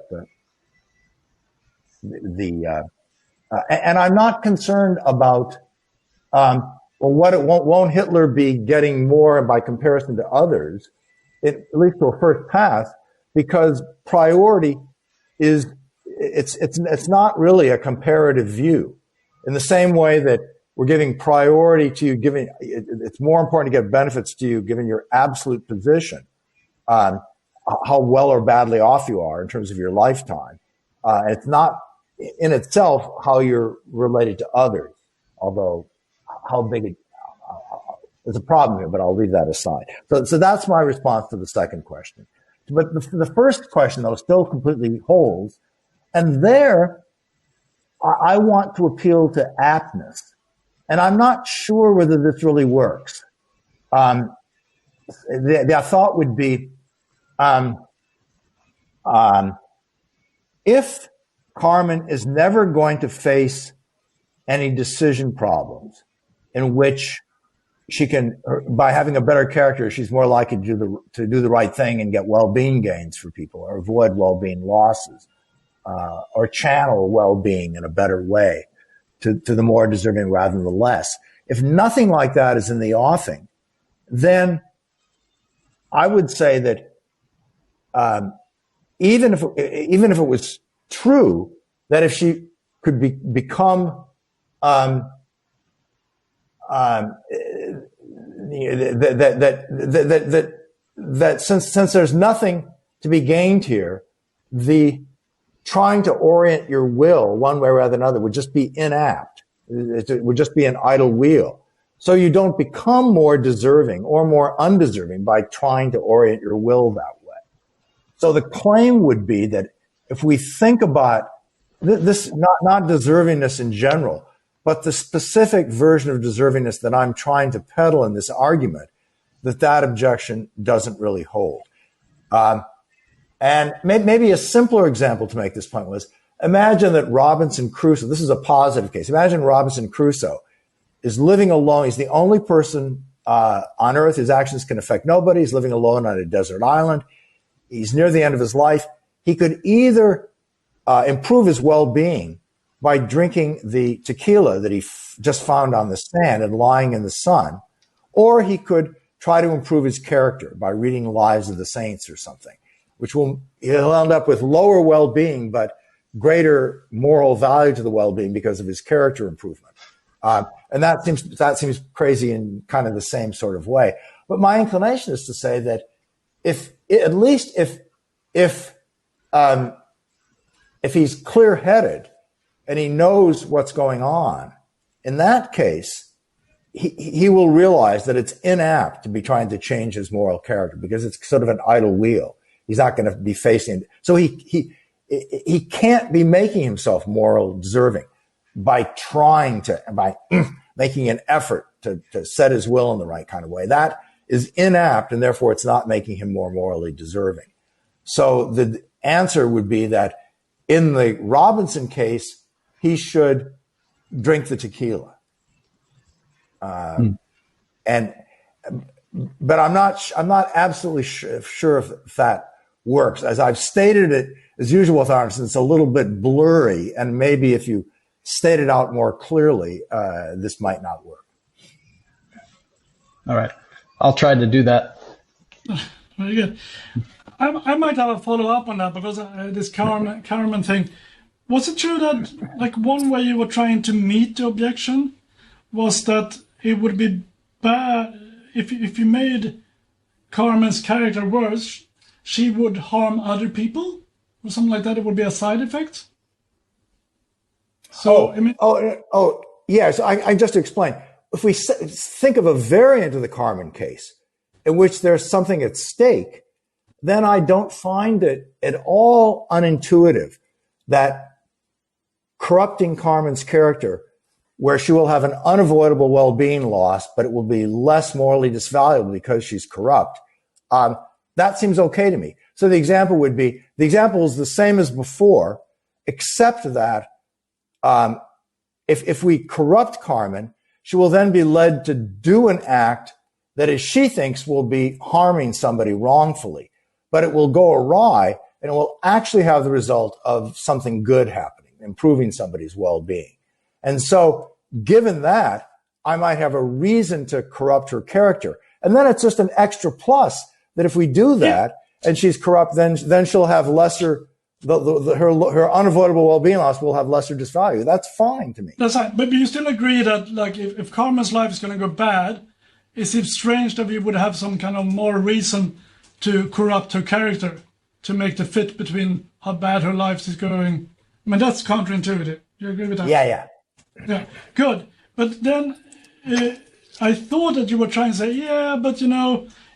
and I'm not concerned about, won't Hitler be getting more by comparison to others, at least to a first pass, because priority is it's not really a comparative view. In the same way that we're giving priority to you, it's more important to get benefits to you given your absolute position on how well or badly off you are in terms of your lifetime. It's not in itself how you're related to others, although how big there's a problem here, but I'll leave that aside. So that's my response to the second question. But the first question, though, still completely holds. And there, I want to appeal to aptness. And I'm not sure whether this really works. The thought would be, if Carmen is never going to face any decision problems in which she can, by having a better character, she's more likely to do the right thing and get well-being gains for people, or avoid well-being losses, or channel well-being in a better way to the more deserving rather than the less. If nothing like that is in the offing, then I would say that even if it was true that if she could become that since there's nothing to be gained here, the trying to orient your will one way rather than another would just be inapt. It would just be an idle wheel. So you don't become more deserving or more undeserving by trying to orient your will that way. So the claim would be that if we think about this, not deservingness in general, but the specific version of deservingness that I'm trying to peddle in this argument, that objection doesn't really hold. And maybe a simpler example to make this point was, imagine that Robinson Crusoe, this is a positive case, imagine Robinson Crusoe is living alone. He's the only person on Earth. His actions can affect nobody. He's living alone on a desert island. He's near the end of his life. He could either improve his well-being by drinking the tequila that he just found on the sand and lying in the sun, or he could try to improve his character by reading Lives of the Saints or something, which he'll end up with lower well-being, but greater moral value to the well-being because of his character improvement. And that seems crazy in kind of the same sort of way. But my inclination is to say that if he's clear-headed and he knows what's going on, in that case, he will realize that it's inapt to be trying to change his moral character because it's sort of an idle wheel. He's not going to be facing it. So he can't be making himself moral deserving by making an effort to set his will in the right kind of way. That is inapt, and therefore it's not making him more morally deserving. So the answer would be that in the Robinson case, he should drink the tequila. But I'm not absolutely sure if that works. As I've stated it, as usual with Arneson, it's a little bit blurry, and maybe if you state it out more clearly, this might not work. All right. I'll try to do that. Very good. I might have a follow-up on that, because this Carmen thing, was it true that like one way you were trying to meet the objection was that it would be bad if you made Carmen's character worse, she would harm other people or something like that? It would be a side effect? So, yes, I just explained. If we think of a variant of the Carmen case in which there's something at stake, then I don't find it at all unintuitive that corrupting Carmen's character, where she will have an unavoidable well-being loss, but it will be less morally disvaluable because she's corrupt, that seems okay to me. So the example is the same as before, except that if we corrupt Carmen, she will then be led to do an act that, as she thinks, will be harming somebody wrongfully, but it will go awry and it will actually have the result of something good happening, improving somebody's well-being. And so given that, I might have a reason to corrupt her character. And then it's just an extra plus that if we do that and she's corrupt, then she'll have lesser her unavoidable well-being loss will have lesser disvalue. That's fine to me. That's right. But you still agree that, like, if Carmen's life is going to go bad, it seems strange that we would have some kind of more reason to corrupt her character to make the fit between how bad her life is going. I mean, that's counterintuitive. You agree with that? Yeah. Yeah. Good. But then I thought that you were trying to say, yeah, but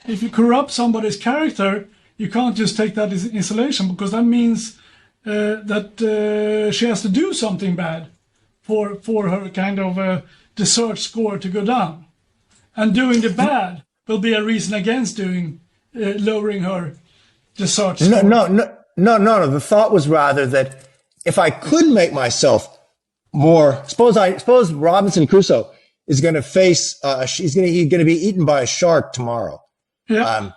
if you corrupt somebody's character, you can't just take that as isolation, because that means that she has to do something bad for her kind of desert score to go down. And doing the bad will be a reason against lowering her desert score. No. The thought was rather that if I could make myself more, suppose Robinson Crusoe is going to face, he's going to be eaten by a shark tomorrow. Yeah.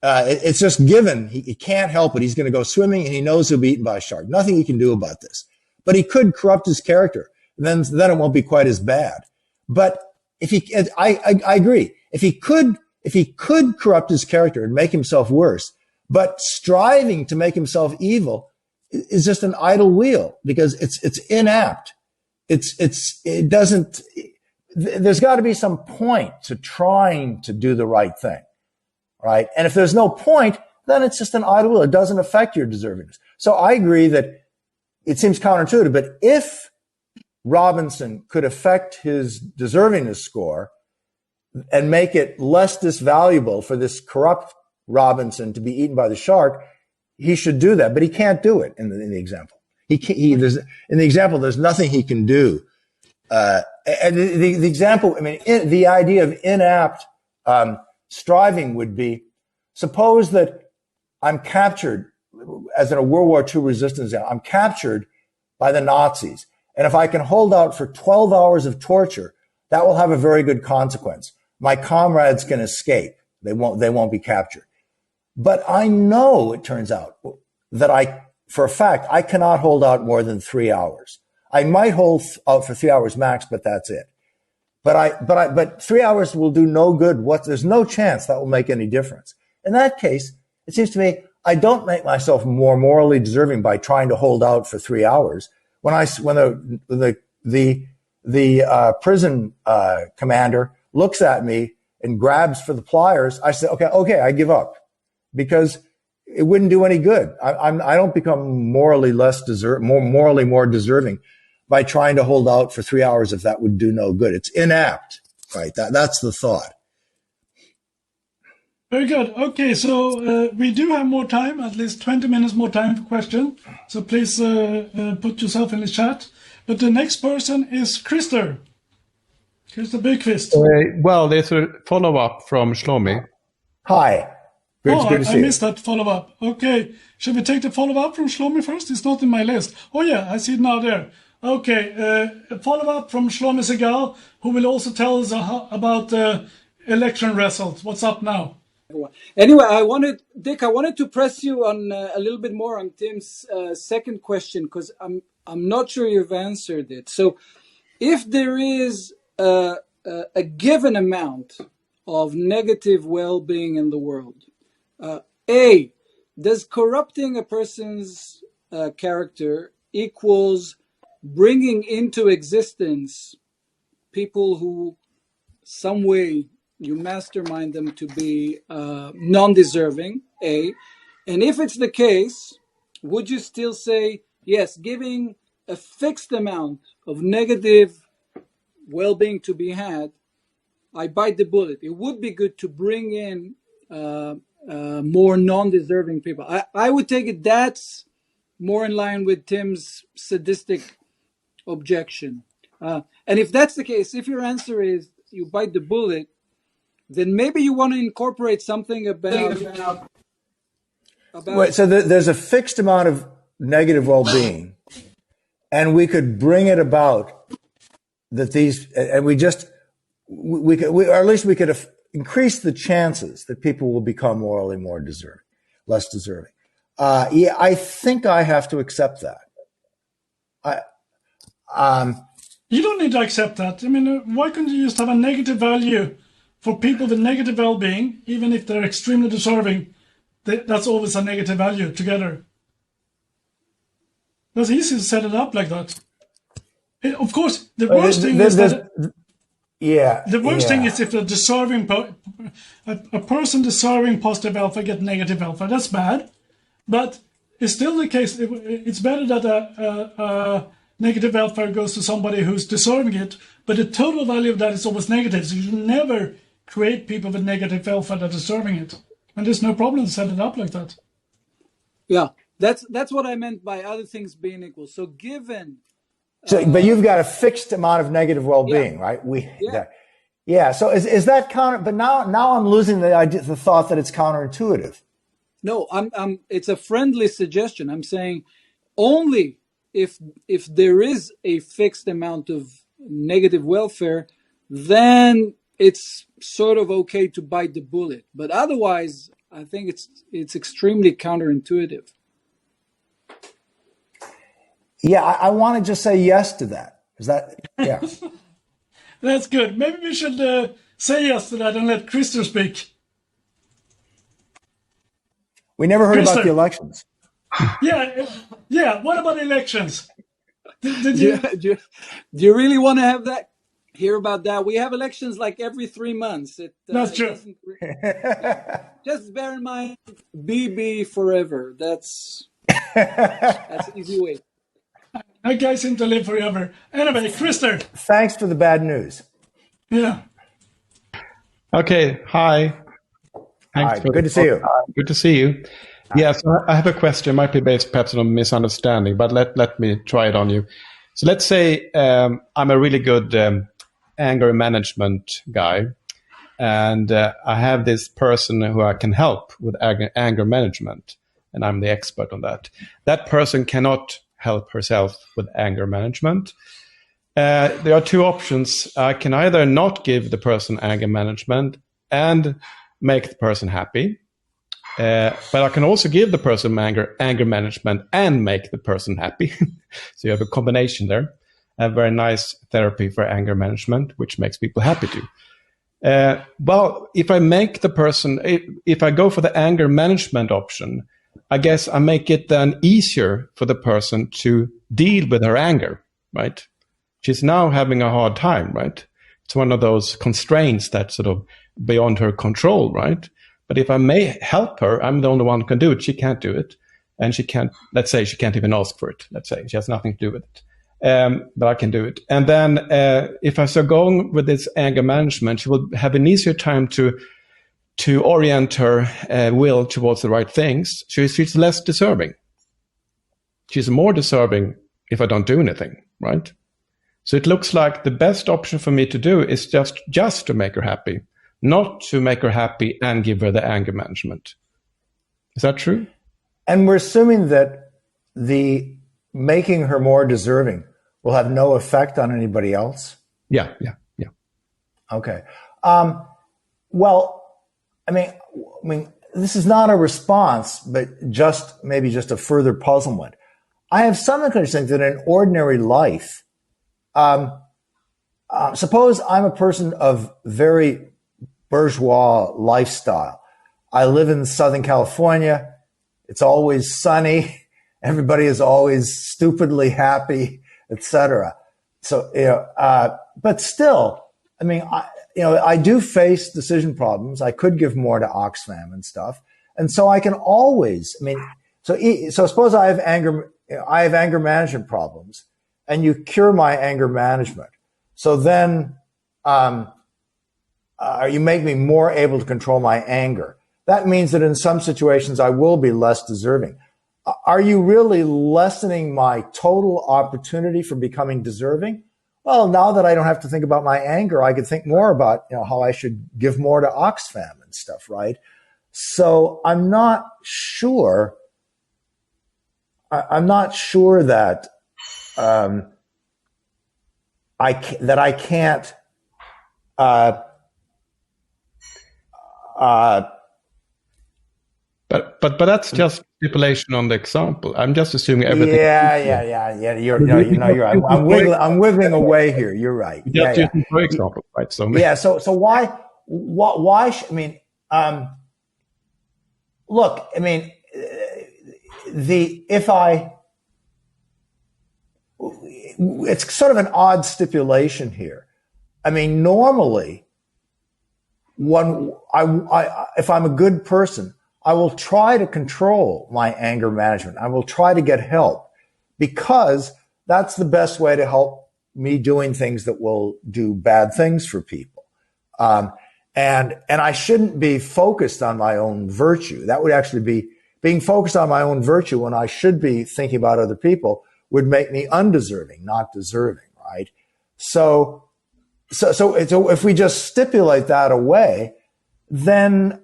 It's just given. He can't help it. He's going to go swimming and he knows he'll be eaten by a shark. Nothing he can do about this. But he could corrupt his character. Then it won't be quite as bad. But I agree. If he could corrupt his character and make himself worse, but striving to make himself evil is just an idle wheel, because it's inapt. There's got to be some point to trying to do the right thing. Right. And if there's no point, then it's just an idle wheel. It doesn't affect your deservingness. So I agree that it seems counterintuitive, but if Robinson could affect his deservingness score and make it less disvaluable for this corrupt Robinson to be eaten by the shark, he should do that. But he can't do it in the example. In the example, there's nothing he can do. And the example, I mean, the idea of inapt striving would be, suppose that I'm captured, as in a World War II resistance, I'm captured by the Nazis. And if I can hold out for 12 hours of torture, that will have a very good consequence. My comrades can escape. They won't be captured. But I know, it turns out, that for a fact, I cannot hold out more than 3 hours. I might hold out for 3 hours max, but that's it. But 3 hours will do no good. There's no chance that will make any difference. In that case, it seems to me, I don't make myself more morally deserving by trying to hold out for 3 hours. When the prison commander looks at me and grabs for the pliers, I say, okay, I give up, because it wouldn't do any good. I don't become morally more deserving by trying to hold out for 3 hours if that would do no good. It's inapt, right? That's the thought. Very good. Okay, so we do have more time, at least 20 minutes more time for question. So please put yourself in the chat. But the next person is Christer. Christer Byqvist. Well, there's a follow-up from Shlomi. Hi. Good to see I you. missed that follow-up. Okay, should we take the follow-up from Shlomi first? It's not in my list. Oh yeah, I see it now there. Okay, a follow-up from Shlomi Segal, who will also tell us about election results. What's up now? Anyway, Dick, I wanted to press you on a little bit more on Tim's second question, because I'm not sure you've answered it. So, if there is a given amount of negative well-being in the world, A, does corrupting a person's character equals bringing into existence people who some way you mastermind them to be non-deserving, A? And if it's the case, would you still say, yes, giving a fixed amount of negative well-being to be had, I bite the bullet. It would be good to bring in more non-deserving people. I would take it that's more in line with Tim's sadistic objection. And if that's the case, if your answer is you bite the bullet, then maybe you want to incorporate something about Wait, so there's a fixed amount of negative well-being, and we could bring it about that or at least we could increase the chances that people will become morally more deserving, less deserving. Yeah, I think I have to accept that. You don't need to accept that. I mean, why couldn't you just have a negative value for people with negative well-being, even if they're extremely deserving? That's always a negative value together. That's easy to set it up like that. Of course, the worst thing is that... Yeah. The worst thing is if a person deserving positive alpha get negative alpha. That's bad. But it's still the case. It's better that a negative alpha goes to somebody who's deserving it, but the total value of that is always negative. So you should never create people with negative alpha that are deserving it. And there's no problem to set it up like that. Yeah, that's what I meant by other things being equal. So given... but you've got a fixed amount of negative well-being, right? So is that counter? But now I'm losing the idea, the thought that it's counterintuitive. No, it's a friendly suggestion. I'm saying only if there is a fixed amount of negative welfare, then it's sort of okay to bite the bullet. But otherwise, I think it's extremely counterintuitive. Yeah, I want to just say yes to that. Is that, yeah. That's good. Maybe we should say yes to that and let Christer speak. We never heard Christer. about the elections. Yeah. What about elections? Did you... Do you really want to hear about that? We have elections like every 3 months. That's true. Just bear in mind, BB forever. That's easy way. That guy seems to live forever. Anyway, Christer. Thanks for the bad news. Yeah. Okay. Hi. Thanks. Good to see you. Good to see you. Yes, I have a question. It might be based perhaps on a misunderstanding, but let me try it on you. So let's say I'm a really good anger management guy, and I have this person who I can help with anger management, and I'm the expert on that. That person cannot help herself with anger management. There are two options. I can either not give the person anger management and make the person happy, but I can also give the person anger management and make the person happy. So you have a combination there. A very nice therapy for anger management, which makes people happy too. Well, if I make the person, if I go for the anger management option, I guess I make it then easier for the person to deal with her anger, right? She's now having a hard time, right? It's one of those constraints that's sort of beyond her control, right? But if I may help her, I'm the only one who can do it. She can't do it. And she can't, let's say she can't even ask for it. Let's say she has nothing to do with it. But I can do it. And then if I start going with this anger management, she will have an easier time to orient her will towards the right things. She's less deserving. She's more deserving if I don't do anything, right? So it looks like the best option for me to do is just to make her happy, not to make her happy and give her the anger management. Is that true? And we're assuming that the making her more deserving will have no effect on anybody else? Yeah. Okay. Well, I mean, this is not a response, but maybe just a further puzzlement. I have some inclination that in ordinary life, suppose I'm a person of very bourgeois lifestyle. I live in Southern California. It's always sunny. Everybody is always stupidly happy, etc. So, but still, I mean, I do face decision problems. I could give more to Oxfam and stuff. And so I can always, so suppose I have anger management problems and you cure my anger management. So then, you make me more able to control my anger. That means that in some situations I will be less deserving. Are you really lessening my total opportunity for becoming deserving? Well, now that I don't have to think about my anger, I could think more about, how I should give more to Oxfam and stuff, right? So I'm not sure that I can't But that's just stipulation on the example. I'm just assuming everything. Yeah. You're right. I'm wiggling away here. You're right. Just using for example, right? So So why? Look. If I it's sort of an odd stipulation here. I mean, normally, if I'm a good person, I will try to control my anger management. I will try to get help because that's the best way to help me doing things that will do bad things for people. And I shouldn't be focused on my own virtue. That would actually be being focused on my own virtue when I should be thinking about other people would make me undeserving, not deserving, right? So if we just stipulate that away, then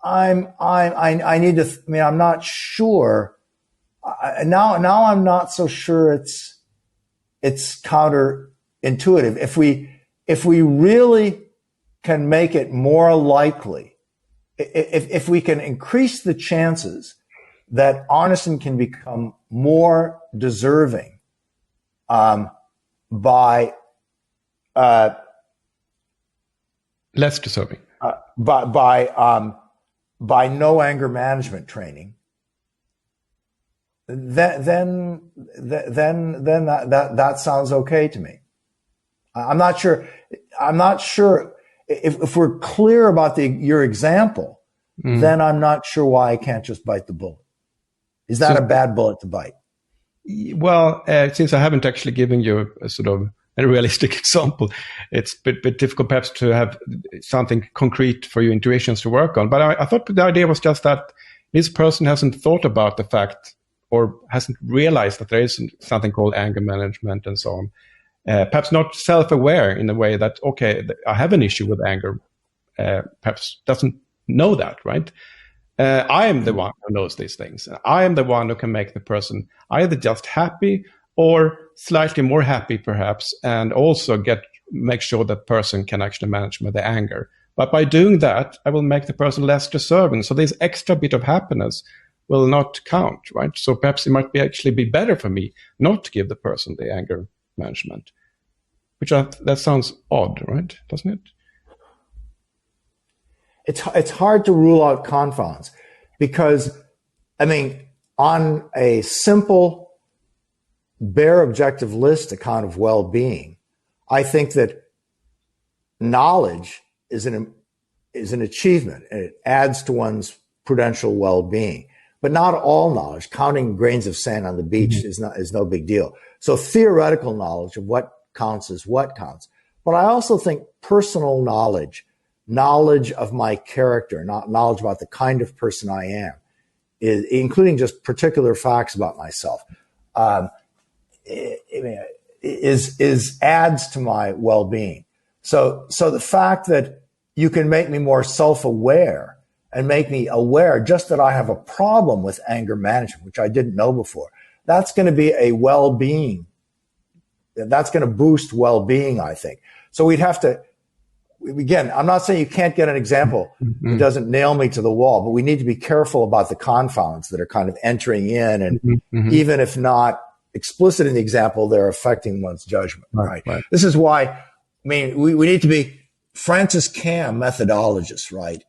I'm not sure. Now I'm not so sure it's counterintuitive. If we really can make it more likely, if we can increase the chances that Arneson can become more deserving by less deserving by no anger management training, then that sounds okay to me. I'm not sure if we're clear about your example, then I'm not sure why I can't just bite the bullet. Is that a bad bullet to bite? Well, since I haven't actually given you a sort of a realistic example, it's a bit difficult perhaps to have something concrete for your intuitions to work on. But I thought the idea was just that this person hasn't thought about the fact or hasn't realized that there is something called anger management and so on. Perhaps not self-aware in a way that, okay, I have an issue with anger, perhaps doesn't know that, right? I am the one who knows these things. I am the one who can make the person either just happy or slightly more happy, perhaps, and also make sure that person can actually manage the anger. But by doing that, I will make the person less deserving. So this extra bit of happiness will not count, right? So perhaps it might actually be better for me not to give the person the anger management, which that sounds odd, right? Doesn't it? It's hard to rule out confounds because, I mean, on a simple, bare objective list account of well-being, I think that knowledge is an achievement and it adds to one's prudential well-being. But not all knowledge, counting grains of sand on the beach is no big deal. So theoretical knowledge of what counts is what counts. But I also think personal knowledge of my character, not knowledge about the kind of person I am, including just particular facts about myself, adds to my well-being. So the fact that you can make me more self-aware and make me aware just that I have a problem with anger management, which I didn't know before, that's going to be a well-being. That's going to boost well-being, I think. So we'd have to, again, I'm not saying you can't get an example that doesn't nail me to the wall, but we need to be careful about the confounds that are kind of entering in. And even if not explicit in the example, they're affecting one's judgment, right? This is why, I mean, we need to be Francis Cam methodologists, right?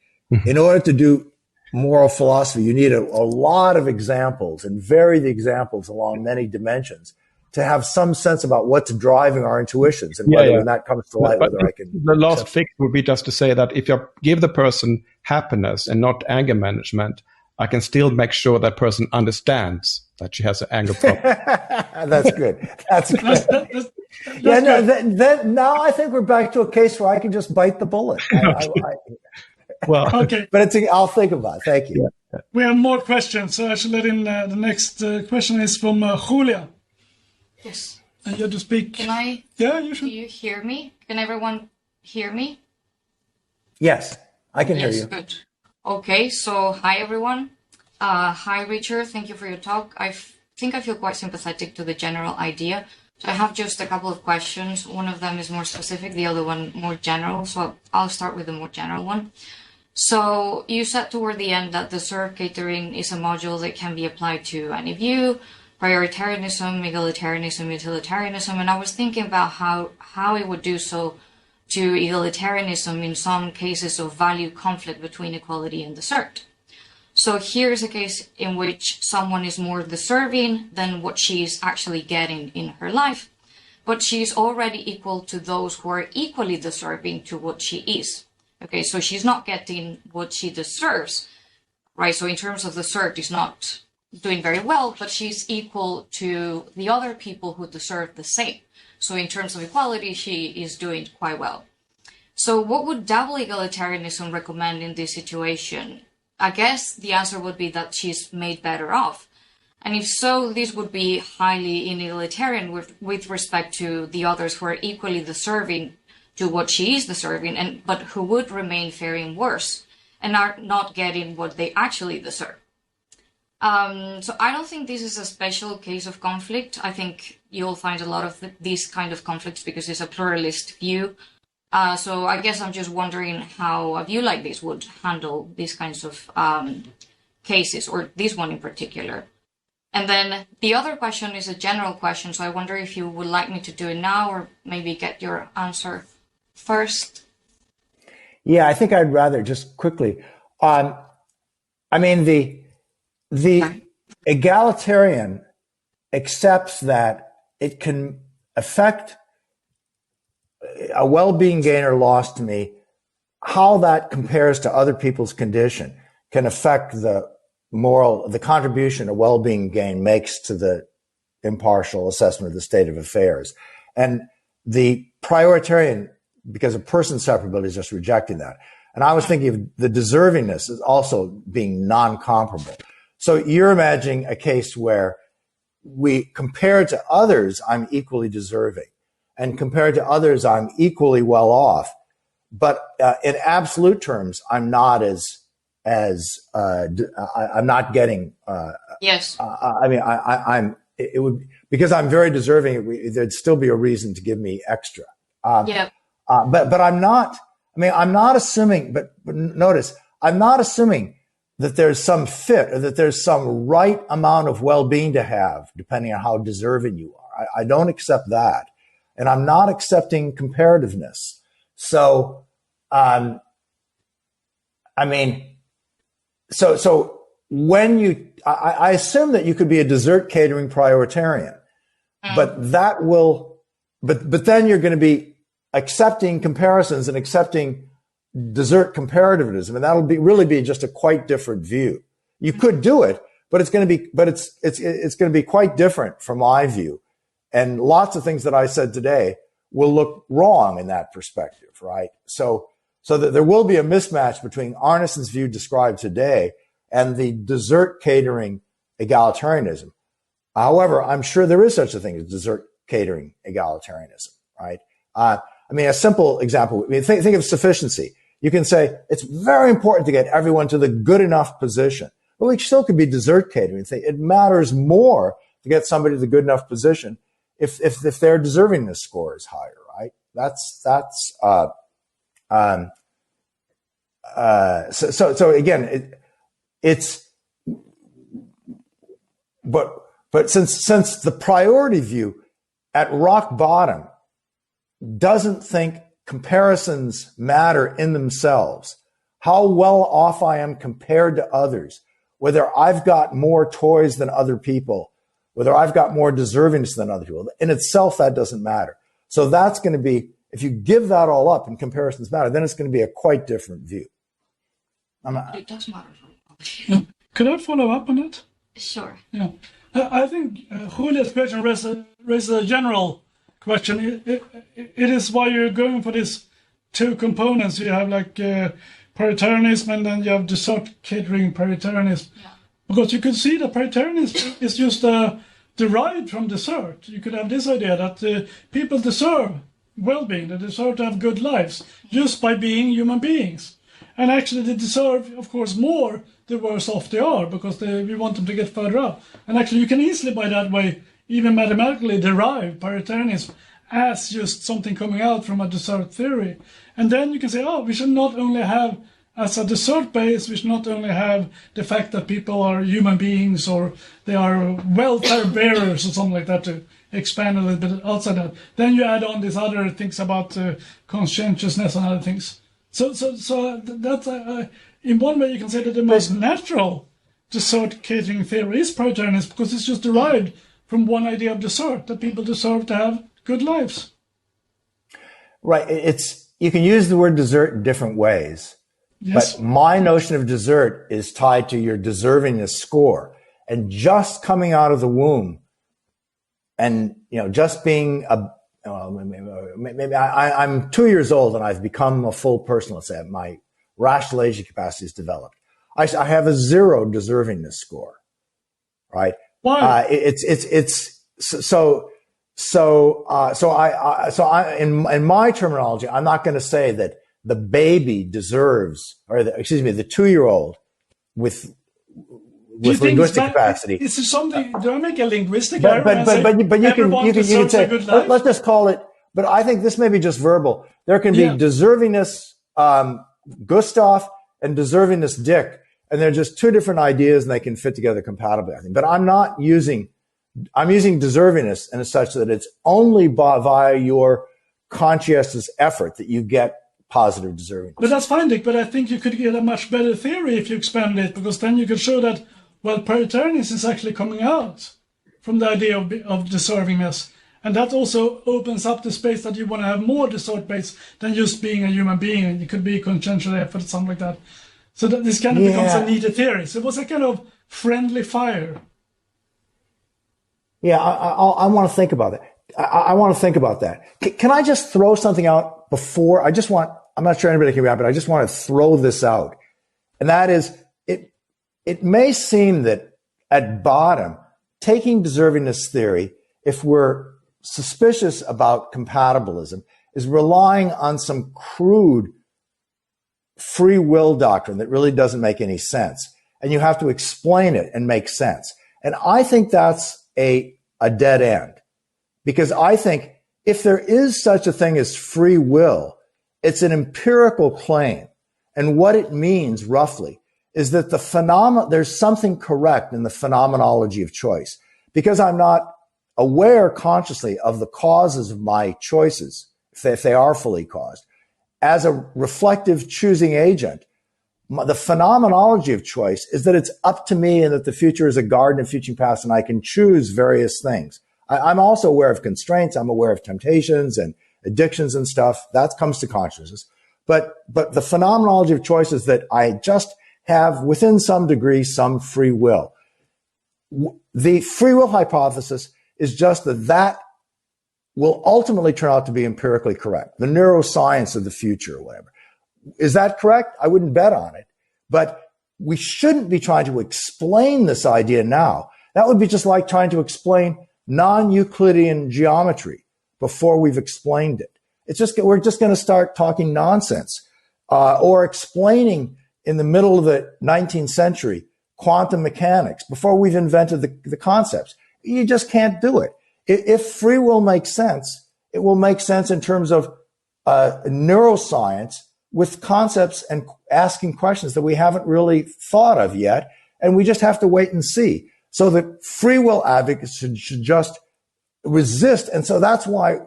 In order to do moral philosophy, you need a lot of examples and vary the examples along many dimensions to have some sense about what's driving our intuitions and whether when that comes to light, whether I can. The last fix would be just to say that if you give the person happiness and not anger management, I can still make sure that person understands that she has an anger problem. That's good. That's good. Now I think we're back to a case where I can just bite the bullet. Well, okay. But I'll think about it. Thank you. Yeah. We have more questions, so I should let in the next question is from Julia. Yes. And you have to speak. Can I? Yeah, you should. Do you hear me? Can everyone hear me? Yes, I can hear you. Good. Okay, so hi everyone. Hi Richard, thank you for your talk. I think I feel quite sympathetic to the general idea. So I have just a couple of questions. One of them is more specific, the other one more general. So I'll start with the more general one. So you said toward the end that deserved catering is a module that can be applied to any view, prioritarianism, egalitarianism, utilitarianism, and I was thinking about how it would do so to egalitarianism in some cases of value conflict between equality and desert. So here's a case in which someone is more deserving than what she's actually getting in her life, but she's already equal to those who are equally deserving to what she is. Okay, so she's not getting what she deserves, right? So in terms of deserved, she's not doing very well, but she's equal to the other people who deserve the same. So in terms of equality, she is doing quite well. So what would double egalitarianism recommend in this situation? I guess the answer would be that she's made better off. And if so, this would be highly inegalitarian with respect to the others who are equally deserving to what she is deserving, but who would remain faring worse and are not getting what they actually deserve. So I don't think this is a special case of conflict. I think you'll find a lot of these kind of conflicts because it's a pluralist view. So I guess I'm just wondering how a view like this would handle these kinds of cases, or this one in particular. And then the other question is a general question, so I wonder if you would like me to do it now or maybe get your answer first. Yeah, I think I'd rather just quickly. I mean, the egalitarian accepts that it can affect a well-being gain or loss to me. How that compares to other people's condition can affect the contribution a well-being gain makes to the impartial assessment of the state of affairs. And the prioritarian, because of person separability, is just rejecting that. And I was thinking of the deservingness as also being non-comparable. So you're imagining a case where we, compared to others, I'm equally deserving. And compared to others, I'm equally well off. But in absolute terms, I'm not I'm not getting. Yes. I mean, it would, because I'm very deserving. There'd still be a reason to give me extra. Yeah. But I'm not. I mean, I'm not assuming. But notice, I'm not assuming that there's some fit or that there's some right amount of well-being to have, depending on how deserving you are. I don't accept that, and I'm not accepting comparativeness. So, I mean. So when I assume that you could be a dessert catering prioritarian, but that will, but then you're going to be accepting comparisons and accepting dessert comparativism, and that'll really be just a quite different view. You could do it, but it's going to be, it's going to be quite different from my view, and lots of things that I said today will look wrong in that perspective, right? So that there will be a mismatch between Arneson's view described today and the dessert catering egalitarianism. However, I'm sure there is such a thing as dessert catering egalitarianism, right? I mean, a simple example, I mean, think of sufficiency. You can say it's very important to get everyone to the good enough position. Well, we still could be dessert catering. It matters more to get somebody to the good enough position if their deservingness score is higher, right? So again, but since the priority view at rock bottom doesn't think comparisons matter in themselves, how well off I am compared to others, whether I've got more toys than other people, whether I've got more deservingness than other people, in itself, that doesn't matter. So that's going to be, if you give that all up and comparisons matter, then it's going to be a quite different view. It does matter. Could I follow up on it? Sure. Yeah. I think Julia's question raises a general question. It is why you're going for these two components. You have like prioritarianism and then you have dessert catering prioritarianism. Yeah. Because you could see that prioritarianism is just derived from dessert. You could have this idea that people deserve well-being, they deserve to have good lives just by being human beings. And actually they deserve, of course, more the worse off they are because we want them to get further up. And actually you can easily, by that way, even mathematically derive prioritarianism as just something coming out from a dessert theory. And then you can say, we should not only have, as a dessert base, we should not only have the fact that people are human beings or they are welfare bearers or something like that to expand a little bit outside that. Then you add on these other things about conscientiousness and other things. So that's in one way you can say that the most natural dessert catering theory is prioritarianism, because it's just derived from one idea of dessert, that people deserve to have good lives. Right. You can use the word dessert in different ways. Yes. But my notion of dessert is tied to your deservingness score. And just coming out of the womb and, just being maybe I'm 2 years old and I've become a full person, let's say. My rationalization capacity is developed. I have a 0 deservingness score, right? Why? In my terminology, I'm not going to say that the baby deserves, the 2-year-old with linguistic capacity. Is something? Do I make a linguistic error? But you can say, let's just call it. But I think this may be just verbal. There can be deservingness, Gustav, and deservingness, Dick, and they're just two different ideas, and they can fit together compatibly, I think. But I'm using deservingness in such that it's only via your conscientious effort that you get positive deservingness. But that's fine, Dick. But I think you could get a much better theory if you expand it, because then you could show that, prioritarianism is actually coming out from the idea of deservingness. And that also opens up the space that you want to have more desert-based than just being a human being. And it could be conscientious effort, something like that. So that this kind of becomes a neater theory. So it was a kind of friendly fire. Yeah, I want to think about that. I want to think about that. Can I just throw something out before? I'm not sure anybody can react, but I just want to throw this out. And that is, it may seem that at bottom, taking deservingness theory, if we're suspicious about compatibilism, is relying on some crude free will doctrine that really doesn't make any sense. And you have to explain it and make sense. And I think that's a dead end. Because I think if there is such a thing as free will, it's an empirical claim. And what it means roughly is that there's something correct in the phenomenology of choice. Because I'm not aware consciously of the causes of my choices, if they are fully caused, as a reflective choosing agent, the phenomenology of choice is that it's up to me and that the future is a garden of future past and I can choose various things. I'm also aware of constraints. I'm aware of temptations and addictions and stuff. That comes to consciousness. But the phenomenology of choice is that I just have, within some degree, some free will. The free will hypothesis is just that will ultimately turn out to be empirically correct. The neuroscience of the future or whatever. Is that correct? I wouldn't bet on it. But we shouldn't be trying to explain this idea now. That would be just like trying to explain non-Euclidean geometry before we've explained it. We're just going to start talking nonsense, or explaining in the middle of the 19th century quantum mechanics before we've invented the concepts. You just can't do it. If free will makes sense, it will make sense in terms of neuroscience with concepts and asking questions that we haven't really thought of yet, and we just have to wait and see. So that free will advocates should just resist. And so that's why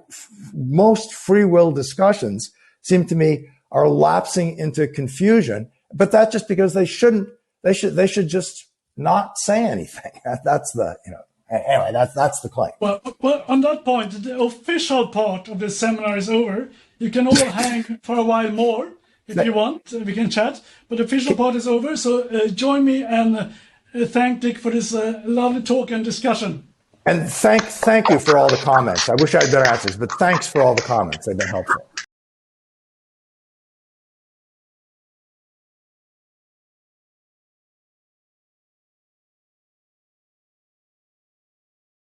most free will discussions seem to me are lapsing into confusion. But that's just because they should just not say anything. That's anyway, that's the claim. Well, on that point, the official part of the seminar is over. You can all hang for a while more if you want. We can chat. But the official part is over. So join me and thank Dick for this lovely talk and discussion. And thank you for all the comments. I wish I had better answers, but thanks for all the comments. They've been helpful.